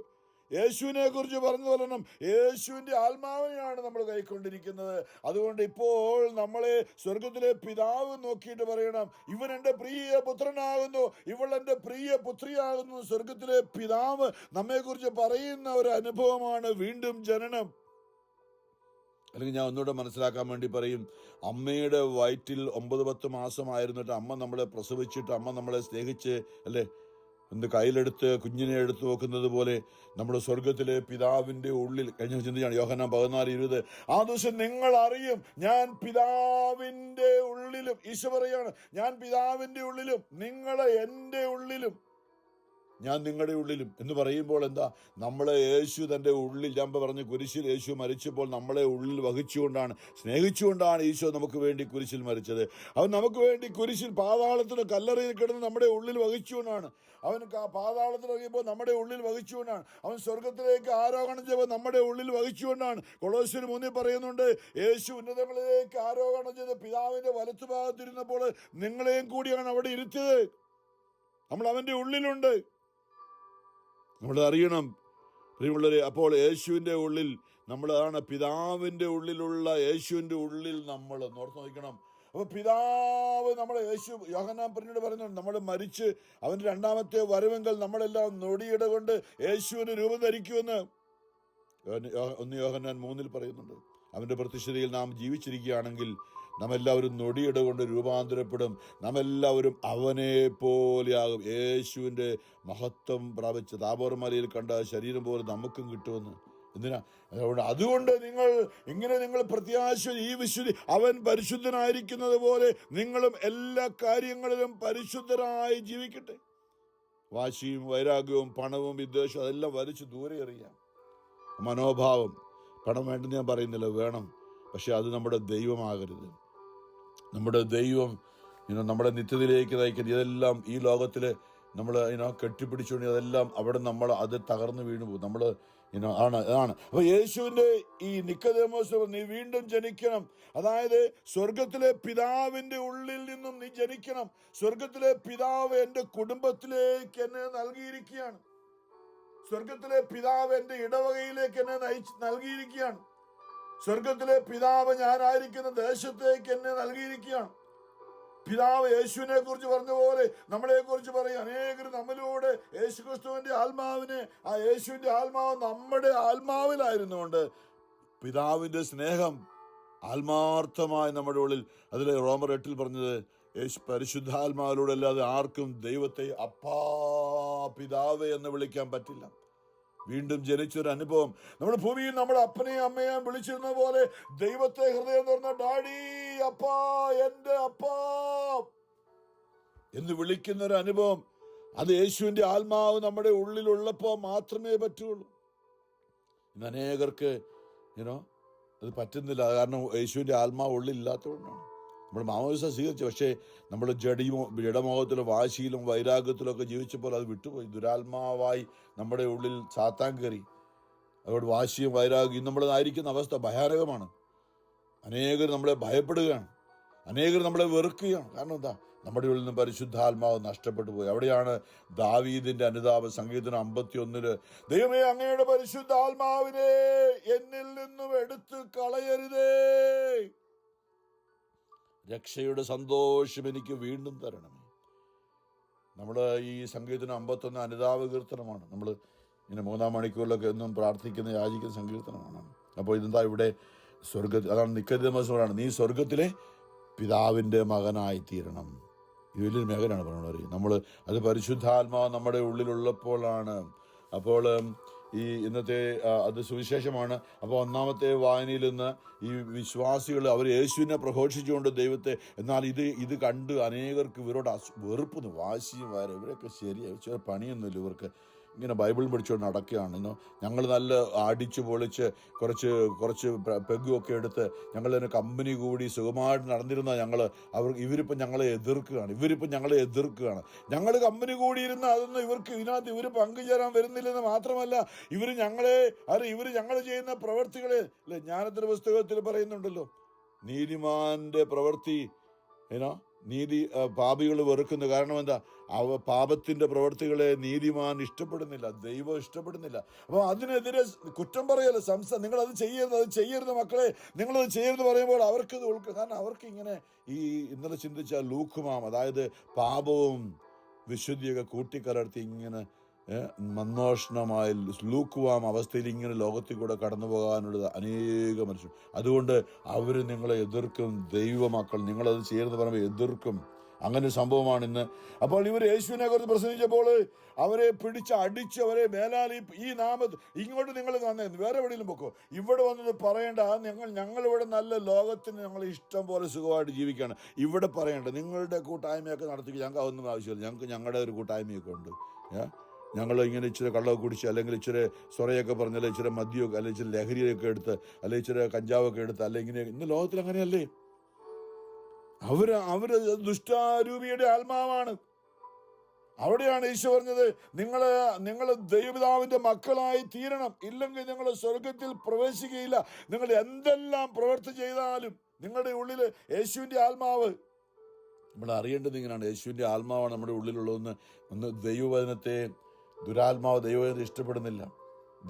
യേശുവിനെ കുറിച്ച് പറഞ്ഞു പറയണം. യേശുവിൻ്റെ ആത്മാവിനെയാണ് നമ്മൾ കൈക്കൊണ്ടിരിക്കുന്നത്. അതുകൊണ്ട് ഇപ്പോൾ നമ്മളെ സ്വർഗത്തിലെ പിതാവ് നോക്കിയിട്ട് പറയണം, ഇവൻ എൻ്റെ പ്രിയ പുത്രനാകുന്നു, ഇവൾ എൻ്റെ പ്രിയ പുത്രിയാകുന്നു. സ്വർഗത്തിലെ പിതാവ് നമ്മെക്കുറിച്ച് പറയുന്ന ഒരു അനുഭവമാണ് വീണ്ടും ജനനം. അല്ലെങ്കിൽ ഞാൻ ഒന്നുകൂടെ മനസ്സിലാക്കാൻ വേണ്ടി പറയും, അമ്മയുടെ വയറ്റിൽ 9-10 മാസമായിരുന്നിട്ട് അമ്മ നമ്മളെ പ്രസവിച്ചിട്ട് അമ്മ നമ്മളെ സ്നേഹിച്ച് അല്ലേ കയ്യിലെടുത്ത് കുഞ്ഞിനെ എടുത്തു നോക്കുന്നത് പോലെ നമ്മുടെ സ്വർഗത്തിലെ പിതാവിൻ്റെ ഉള്ളിൽ കഴിഞ്ഞ ചിന്തയാണ് യോഹന്നാൻ 14:20. ആ ദിവസം നിങ്ങൾ അറിയും ഞാൻ പിതാവിൻ്റെ ഉള്ളിലും, ഈശോ പറയാണ്, ഞാൻ പിതാവിൻ്റെ ഉള്ളിലും നിങ്ങൾ എൻ്റെ ഉള്ളിലും ഞാൻ നിങ്ങളുടെ ഉള്ളിലും എന്ന് പറയുമ്പോൾ എന്താ, നമ്മളെ യേശു തൻ്റെ ഉള്ളിൽ, ഞാൻ പറഞ്ഞ കുരിശിൽ യേശു മരിച്ചപ്പോൾ നമ്മളെ ഉള്ളിൽ വഹിച്ചുകൊണ്ടാണ്, സ്നേഹിച്ചുകൊണ്ടാണ് ഈശോ നമുക്ക് വേണ്ടി കുരിശിൽ മരിച്ചത്. അവൻ നമുക്ക് വേണ്ടി കുരിശിൽ പാതാളത്തിന് കല്ലറയിൽ കിടന്ന് നമ്മുടെ ഉള്ളിൽ വഹിച്ചുകൊണ്ടാണ്. അവൻ പാതാളത്തിൽ ഇറങ്ങിയപ്പോൾ നമ്മുടെ ഉള്ളിൽ വഹിച്ചുകൊണ്ടാണ്. അവൻ സ്വർഗത്തിലേക്ക് ആരോഹണം ചെയ്തപ്പോൾ നമ്മുടെ ഉള്ളിൽ വഹിച്ചുകൊണ്ടാണ്. കൊളോസ്യർ 3 പറയുന്നുണ്ട്, യേശു ഉന്നതങ്ങളിലേക്ക് ആരോഹണം ചെയ്ത് പിതാവിൻ്റെ വലത്തുഭാഗത്തിരുന്നപ്പോൾ നിങ്ങളെയും കൂടിയാണ് അവിടെ ഇരുത്തിയത്. നമ്മൾ അവൻ്റെ ഉള്ളിലുണ്ട്. നമ്മൾ അറിയണം പ്രിയമുള്ളവരെ. അപ്പോൾ യേശുവിൻ്റെ ഉള്ളിൽ നമ്മളാണ്, പിതാവിൻ്റെ ഉള്ളിലുള്ള യേശുവിൻ്റെ ഉള്ളിൽ നമ്മൾ ഓർത്ത് നോക്കണം. അപ്പോൾ പിതാവ് നമ്മളെ യേശു യോഹന്നാൻ പിന്നീട് പറയുന്നുണ്ട്, നമ്മൾ മരിച്ച് അവൻ്റെ രണ്ടാമത്തെ വരവെങ്കിൽ നമ്മളെല്ലാം നൊടിയിട കൊണ്ട് യേശുവിന് രൂപം ധരിക്കുമെന്ന് 1 യോഹന്നാൻ 3 പറയുന്നുണ്ട്. അവൻ്റെ പ്രത്യക്ഷതയിൽ നാം ജീവിച്ചിരിക്കുകയാണെങ്കിൽ നാം എല്ലാവരും നൊടിയിട കൊണ്ട് രൂപാന്തരപ്പെടും. നാം എല്ലാവരും അവനെ പോലെയാകും. യേശുവിൻ്റെ മഹത്വം പ്രാപിച്ച താബോർ മലയിൽ കണ്ട ശരീരം പോലെ നമുക്കും കിട്ടുമെന്ന്. എന്തിനാ? അതുകൊണ്ട് നിങ്ങൾ പ്രത്യാശ, ഈ വിശുദ്ധി, അവൻ പരിശുദ്ധനായിരിക്കുന്നത് പോലെ നിങ്ങളും എല്ലാ കാര്യങ്ങളിലും പരിശുദ്ധരായി ജീവിക്കട്ടെ. വാശിയും വൈരാഗ്യവും പണവും വിദ്വേഷവും അതെല്ലാം വലിച്ചു ദൂരെ എറിയാം. മനോഭാവം, പണം വേണ്ടെന്ന് ഞാൻ പറയുന്നില്ല, വേണം, പക്ഷെ അത് നമ്മുടെ ദൈവമാകരുത്. നമ്മുടെ ദൈവം നമ്മുടെ നിത്യതയിലേക്ക് നയിക്കുന്നത് ഇതെല്ലാം ഈ ലോകത്തിൽ നമ്മൾ കെട്ടിപ്പിടിച്ചുകൊണ്ട് അതെല്ലാം അവിടെ നമ്മൾ അത് തകർന്നു വീണു പോകും. നമ്മൾ ആണ്. അപ്പൊ യേശുവിൻ്റെ ഈ നിക്കോദേമോസ് നീ വീണ്ടും ജനിക്കണം. അതായത് സ്വർഗത്തിലെ പിതാവിൻ്റെ ഉള്ളിൽ നിന്നും നീ ജനിക്കണം. സ്വർഗത്തിലെ പിതാവ് എൻ്റെ കുടുംബത്തിലേക്ക് എന്നെ നൽകിയിരിക്കുകയാണ്. സ്വർഗത്തിലെ പിതാവ് എൻ്റെ ഇടവകയിലേക്ക് എന്നെ നൽകിയിരിക്കുകയാണ്. സ്വർഗത്തിലെ പിതാവ് ഞാനായിരിക്കുന്ന ദേശത്തേക്ക് എന്നെ നൽകിയിരിക്കുകയാണ്. പിതാവ് യേശുവിനെ കുറിച്ച് പറഞ്ഞ പോലെ നമ്മളെ കുറിച്ച് പറയും. അനേകർ നമ്മളിലൂടെ യേശു ക്രിസ്തുവിന്റെ ആത്മാവിനെ, ആ യേശുവിന്റെ ആത്മാവ് നമ്മുടെ ആത്മാവിലായിരുന്നുകൊണ്ട് പിതാവിന്റെ സ്നേഹം ആത്മാർത്ഥമായി നമ്മുടെ ഉള്ളിൽ, അതിലെ റോമർ 8 പറഞ്ഞത്, യേശു പരിശുദ്ധാത്മാവിലൂടെ അല്ലാതെ ആർക്കും ദൈവത്തെ അപ്പാ പിതാവേ എന്ന് വിളിക്കാൻ പറ്റില്ല. വീണ്ടും ജനിച്ചൊരു അനുഭവം. നമ്മുടെ ഭൂമിയിൽ നമ്മുടെ അപ്പനെയും അമ്മയെയും വിളിച്ചിരുന്ന പോലെ ദൈവത്തെ ഹൃദയം തുറന്ന ഡാഡി, അപ്പാ, എൻ്റെ അപ്പാ എന്ന് വിളിക്കുന്ന ഒരു അനുഭവം, അത് യേശുവിൻ്റെ ആത്മാവ് നമ്മുടെ ഉള്ളിലുള്ളപ്പോൾ മാത്രമേ പറ്റുള്ളൂ. ഇന്ന് അനേകർക്ക് അത് പറ്റുന്നില്ല. കാരണം യേശുവിൻ്റെ ആത്മാവ് ഉള്ളിലില്ലാത്തതുകൊണ്ടാണ്. നമ്മൾ മാമോദിസ സ്വീകരിച്ചു, പക്ഷേ നമ്മൾ ജഡമോഹത്തിലും വാശിയിലും വൈരാഗ്യത്തിലും ഒക്കെ ജീവിച്ചപ്പോൾ അത് വിട്ടുപോയി. ദുരാത്മാവായി നമ്മുടെ ഉള്ളിൽ സാത്താൻ കയറി. അതുകൊണ്ട് വാശിയും വൈരാഗ്യം നമ്മളായിരിക്കുന്ന അവസ്ഥ ഭയാനകമാണ്. അനേകർ നമ്മളെ ഭയപ്പെടുകയാണ്, അനേകർ നമ്മളെ വെറുക്കുകയാണ്. കാരണം എന്താ? നമ്മുടെ ഉള്ളിൽ നിന്ന് പരിശുദ്ധാത്മാവ് നഷ്ടപ്പെട്ടു പോയി. അവിടെയാണ് ദാവീദിന്റെ അനുതാപം സങ്കീർത്തനം 51 ദൈവമേ അങ്ങയുടെ പരിശുദ്ധാത്മാവിനെ എന്നിൽ നിന്നും എടുത്തു കളയരുതേ, രക്ഷയുടെ സന്തോഷം എനിക്ക് വീണ്ടും തരണമേ. നമ്മൾ ഈ സങ്കീർത്തനം 51 അനുതാപ കീർത്തനമാണ്. നമ്മൾ 3-ാം മണിക്കൂറിലൊക്കെ എന്നും പ്രാർത്ഥിക്കുന്ന യാചിക്കുന്ന സങ്കീർത്തനമാണ്. അപ്പോൾ ഇതെന്താ ഇവിടെ അതാണ് നിക്കോദേമോസിനോടാണ്, നീ സ്വർഗത്തിലെ പിതാവിൻ്റെ മകനായി തീരണം. ഇത് വലിയൊരു മേഖലയാണ് പറയുന്നത്. നമ്മൾ അത് പരിശുദ്ധാത്മാവ് നമ്മുടെ ഉള്ളിലുള്ളപ്പോഴാണ്. അപ്പോൾ ഈ ഇന്നത്തെ അത് സുവിശേഷമാണ്. അപ്പോൾ ഒന്നാമത്തെ വായനയിൽ നിന്ന് ഈ വിശ്വാസികൾ അവർ യേശുവിനെ പ്രഘോഷിച്ചുകൊണ്ട് ദൈവത്തെ, എന്നാൽ ഇത് കണ്ട് അനേകർക്ക് ഇവരോട് വെറുപ്പുന്നു, വാശിയും വരെ, ഇവരൊക്കെ ശരിയായി ചില പണിയൊന്നുമില്ല, ഇവർക്ക് ഇങ്ങനെ ബൈബിൾ പഠിച്ചുകൊണ്ട് നടക്കുകയാണ്. ഞങ്ങൾ നല്ല അടിച്ചു പൊളിച്ച് കുറച്ച് പെഗ്ഗുമൊക്കെ എടുത്ത് ഞങ്ങൾ തന്നെ കമ്പനി കൂടി സുഖമായിട്ട് നടന്നിരുന്ന ഇവരിപ്പം ഞങ്ങളെ എതിർക്കുകയാണ്. ഞങ്ങൾ കമ്പനി കൂടിയിരുന്ന അതൊന്നും ഇതിനകത്ത് ഇവർ പങ്കുചേരാൻ വരുന്നില്ലെന്ന് മാത്രമല്ല, ഇവർ ഞങ്ങൾ ചെയ്യുന്ന പ്രവൃത്തികളെ ജ്ഞാനത്തിന്റെ പുസ്തകത്തിൽ പറയുന്നുണ്ടല്ലോ, നീതിമാന്റെ പ്രവൃത്തി പാപികൾ വെറുക്കുന്നു. കാരണം എന്താ? പാപത്തിന്റെ പ്രവൃത്തികളെ നീതിമാൻ ഇഷ്ടപ്പെടുന്നില്ല, ദൈവം ഇഷ്ടപ്പെടുന്നില്ല. അപ്പോൾ അതിനെതിരെ കുറ്റം പറയല്ല, നിങ്ങളത് ചെയ്യരുത് മക്കളെ, നിങ്ങളത് ചെയ്യരുത് പറയുമ്പോൾ അവർക്കത് കാരണം അവർക്ക് ഇങ്ങനെ ഇന്നലെ ചിന്തിച്ച ലൂക്കുമാം, അതായത് പാപവും വിശുദ്ധിയൊക്കെ കൂട്ടിക്കലർത്തി ഇങ്ങനെ മന്ദോഷ്ണമായ ലൂക്കുവാം അവസ്ഥയിൽ ഇങ്ങനെ ലോകത്തിൽ കൂടെ കടന്നു പോകാനുള്ളത് അനേക മനുഷ്യർ. അതുകൊണ്ട് അവർ നിങ്ങളെ എതിർക്കും. ദൈവമക്കൾ നിങ്ങളത് ചെയ്യരുത് പറയുമ്പോൾ എതിർക്കും. അങ്ങനെ ഒരു സംഭവമാണ് ഇന്ന്. അപ്പോൾ ഇവർ യേശുവിനെ കുറിച്ച് പ്രസംഗിച്ചപ്പോൾ അവരെ അടിച്ച് അവരെ മേലാൽ ഈ നാമത്തിൽ ഇങ്ങോട്ട് നിങ്ങൾ വന്നേ, വേറെ എവിടെയെങ്കിലും പൊക്കോ, ഇവിടെ വന്നത് പറയേണ്ട, ഞങ്ങളിവിടെ നല്ല ലോകത്തിന് ഞങ്ങൾ ഇഷ്ടം പോലെ സുഖമായിട്ട് ജീവിക്കുകയാണ്, ഇവിടെ പറയേണ്ട നിങ്ങളുടെ കൂട്ടായ്മയൊക്കെ നടത്തി ഞങ്ങൾക്ക് അതൊന്നും ആവശ്യമില്ല, ഞങ്ങൾക്ക് ഞങ്ങളുടെ ഒരു കൂട്ടായ്മയൊക്കെ ഉണ്ട്. ഞങ്ങൾ ഇങ്ങനെ ഇച്ചിരി കള്ളമൊക്കെ കുടിച്ച്, അല്ലെങ്കിൽ ഇച്ചിരി സൊറയൊക്കെ പറഞ്ഞാൽ ഇച്ചിരി മദ്യമൊക്കെ, അല്ലെങ്കിൽ ഇച്ചിരി ലഹരിയൊക്കെ എടുത്ത്, അല്ലെങ്കിൽ ഇച്ചിരി കഞ്ചാവൊക്കെ എടുത്ത്, അല്ലെങ്കിൽ ഇന്ന് ലോകത്തിൽ അങ്ങനെയല്ലേ? അവര് ദുഷ്ടാരൂപിയുടെ ആത്മാവാണ്. അവിടെയാണ് ഈശോ പറഞ്ഞത്, നിങ്ങൾ ദൈവപിതാവിന്റെ മക്കളായി തീരണം, ഇല്ലെങ്കിൽ നിങ്ങൾ സ്വർഗത്തിൽ പ്രവേശിക്കുകയില്ല. നിങ്ങൾ എന്തെല്ലാം പ്രവൃത്തി ചെയ്താലും നിങ്ങളുടെ ഉള്ളിൽ യേശുവിന്റെ ആത്മാവ്, നമ്മൾ അറിയേണ്ടത് ഇങ്ങനെയാണ്, യേശുവിന്റെ ആത്മാവാണ് നമ്മുടെ ഉള്ളിലുള്ളതെന്ന്. ദൈവവചനത്തെ ദുരാത്മാവ് ദൈവവചനത്തെ ഇഷ്ടപ്പെടുന്നില്ല.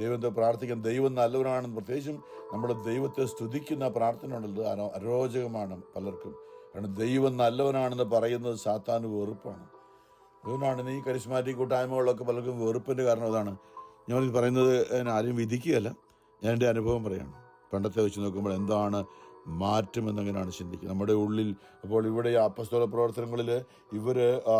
ദൈവത്തെ പ്രാർത്ഥിക്കാൻ, ദൈവം നല്ലവനാണെന്ന്, പ്രത്യേകിച്ചും നമ്മുടെ ദൈവത്തെ സ്തുതിക്കുന്ന പ്രാർത്ഥന ഉണ്ടല്ലോ, അരോചകമാണ് പലർക്കും. കാരണം ദൈവം നല്ലവനാണെന്ന് പറയുന്നത് സാത്താന് വെറുപ്പാണ്. അതുകൊണ്ടാണ് ഈ കരിസ്മാറ്റിക് കൂട്ടായ്മകളിലൊക്കെ പലർക്കും വെറുപ്പിൻ്റെ കാരണം അതാണ്. ഞാൻ പറയുന്നത് ആരും വിധിക്കുകയല്ല, ഞാൻ എൻ്റെ അനുഭവം പറയുകയാണ്. പണ്ടത്തെ വെച്ച് നോക്കുമ്പോൾ എന്താണ് മാറ്റം എന്നെങ്ങനെയാണ് ചിന്തിക്കുന്നത് നമ്മുടെ ഉള്ളിൽ. അപ്പോൾ ഇവിടെ അപ്പസ്തോല പ്രവർത്തനങ്ങളിൽ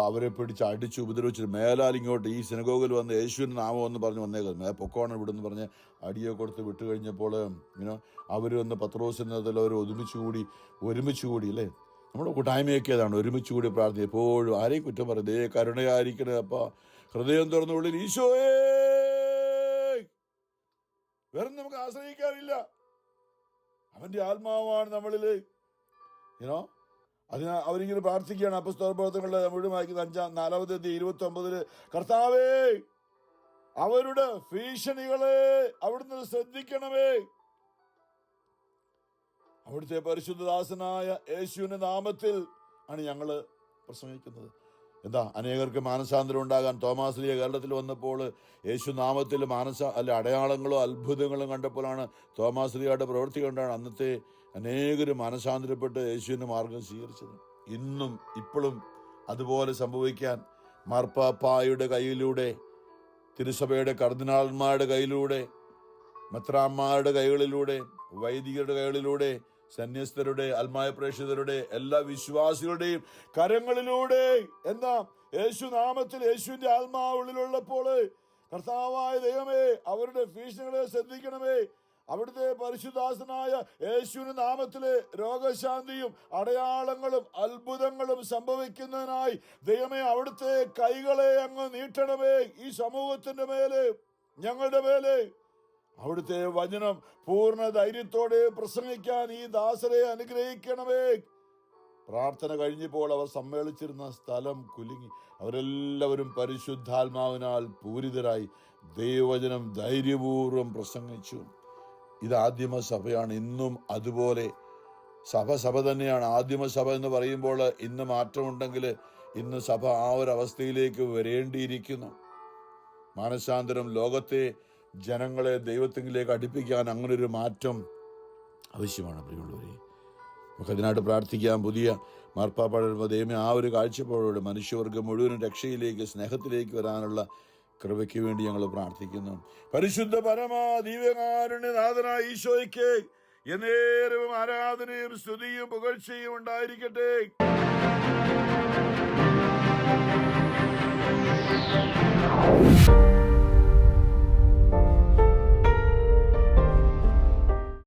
അവരെ പിടിച്ച് അടിച്ച് ഉപദ്രവിച്ച് മേലാൽ ഇങ്ങോട്ട് ഈ സിനഗോഗിൽ വന്ന് യേശുവിൻ്റെ നാമം എന്ന് പറഞ്ഞ് വന്നേക്കുന്നത്, പൊക്കോണം ഇവിടെന്ന് പറഞ്ഞ് അടിയെ കൊടുത്ത് വിട്ട് കഴിഞ്ഞപ്പോൾ അവർ വന്ന് പത്രോസിനതിൽ അവർ ഒരുമിച്ച് കൂടി അല്ലേ, നമ്മുടെ കൂട്ടായ്മയൊക്കെ അതാണ്, ഒരുമിച്ച് കൂടി പ്രാർത്ഥന. എപ്പോഴും ആരെയും കുറ്റം പറയും, കരുണയായിരിക്കണേ അപ്പ, ഹൃദയം തുറന്ന ഉള്ളിൽ ഈശോയേ, വേറെ നമുക്ക് ആശ്രയിക്കാറില്ല, അവന്റെ ആത്മാവാണ് നമ്മളിൽ. അതിന് അവരിങ്ങനെ പ്രാർത്ഥിക്കുകയാണ്. അപ്പസ്തോല പ്രവർത്തനങ്ങളുടെ മുഴുവൻ വായിക്കുന്ന 4:29 കർത്താവേ, അവരുടെ ഭീഷണികളെ അവിടുന്ന് ശ്രദ്ധിക്കണമേ, അവിടുത്തെ പരിശുദ്ധദാസനായ യേശുവിന്റെ നാമത്തിൽ ആണ് ഞങ്ങൾ പ്രസംഗിക്കുന്നത്. എന്താ അനേകർക്ക് മാനസാന്തരം ഉണ്ടാകാൻ തോമാസ് ലീഗ കേരളത്തിൽ വന്നപ്പോൾ യേശു നാമത്തിൽ അടയാളങ്ങളോ അത്ഭുതങ്ങളും കണ്ടപ്പോഴാണ് തോമാസ് ലീഗയുടെ പ്രവൃത്തി കൊണ്ടാണ് അന്നത്തെ അനേകർ മാനസാന്തരപ്പെട്ട് യേശുവിൻ്റെ മാർഗം സ്വീകരിച്ചത്. ഇന്നും ഇപ്പോഴും അതുപോലെ സംഭവിക്കാൻ മാർപ്പാപ്പായുടെ കയ്യിലൂടെ, തിരുസഭയുടെ കർദിനാൾമാരുടെ കയ്യിലൂടെ, മെത്രാന്മാരുടെ കൈകളിലൂടെ, വൈദികരുടെ കൈകളിലൂടെ, സന്യസ്തരുടെ, അൽമായ പ്രേക്ഷിതരുടെ, എല്ലാ വിശ്വാസികളുടെയും കരങ്ങളിലൂടെ എന്താ യേശു നാമത്തിൽ യേശുവിന്റെ ആത്മാവുള്ളിലുള്ളപ്പോൾ കർത്താവായ ദൈവമേ, അവരുടെ ഭീഷണികളെ ശ്രദ്ധിക്കണമേ, അവിടുത്തെ പരിശുദ്ധാസനായ യേശുവിന്റെ നാമത്തിലെ രോഗശാന്തിയും അടയാളങ്ങളും അത്ഭുതങ്ങളും സംഭവിക്കുന്നതിനായി ദൈവമേ അവിടുത്തെ കൈകളെ അങ്ങ് നീട്ടണമേ. ഈ സമൂഹത്തിന്റെ മേലെ, ഞങ്ങളുടെ മേലെ അവിടുത്തെ വചനം പൂർണ്ണ ധൈര്യത്തോടെ പ്രസംഗിക്കാൻ ഈ ദാസരെ അനുഗ്രഹിക്കണമേ. പ്രാർത്ഥന കഴിഞ്ഞപ്പോൾ അവർ സമ്മേളിച്ചിരുന്ന സ്ഥലം കുലുങ്ങി. അവരെല്ലാവരും പരിശുദ്ധാത്മാവിനാൽ പൂരിതരായി ദൈവവചനം ധൈര്യപൂർവ്വം പ്രസംഗിച്ചു. ഇത് ആദിമസഭയാണ്. ഇന്നും അതുപോലെ സഭ തന്നെയാണ്. ആദിമസഭ എന്ന് പറയുമ്പോൾ ഇന്ന് മാറ്റമുണ്ടെങ്കിൽ ഇന്ന് സഭ ആ ഒരു അവസ്ഥയിലേക്ക് വരേണ്ടിയിരിക്കുന്നു. മാനസാന്തരം, ലോകത്തെ ജനങ്ങളെ ദൈവത്തിലേക്ക് അടുപ്പിക്കാൻ അങ്ങനൊരു മാറ്റം ആവശ്യമാണ്. പ്രിയമുള്ളവരെ, നമുക്ക് അതിനായിട്ട് പ്രാർത്ഥിക്കാം. പുതിയ മാർപ്പാപ്പാടെ ദൈവമേ ആ ഒരു കാഴ്ചപ്പാടോടെ മനുഷ്യവർഗം മുഴുവനും രക്ഷയിലേക്ക്, സ്നേഹത്തിലേക്ക് വരാനുള്ള കൃപയ്ക്ക് വേണ്ടി ഞങ്ങൾ പ്രാർത്ഥിക്കുന്നു. പരിശുദ്ധ പരമാ ദിവ്യകാരുണ്യനാഥനായ ഈശോയ്ക്ക് എന്നേരവും ആരാധനയും സ്തുതിയും പുകഴ്ചയും ഉണ്ടായിരിക്കട്ടെ.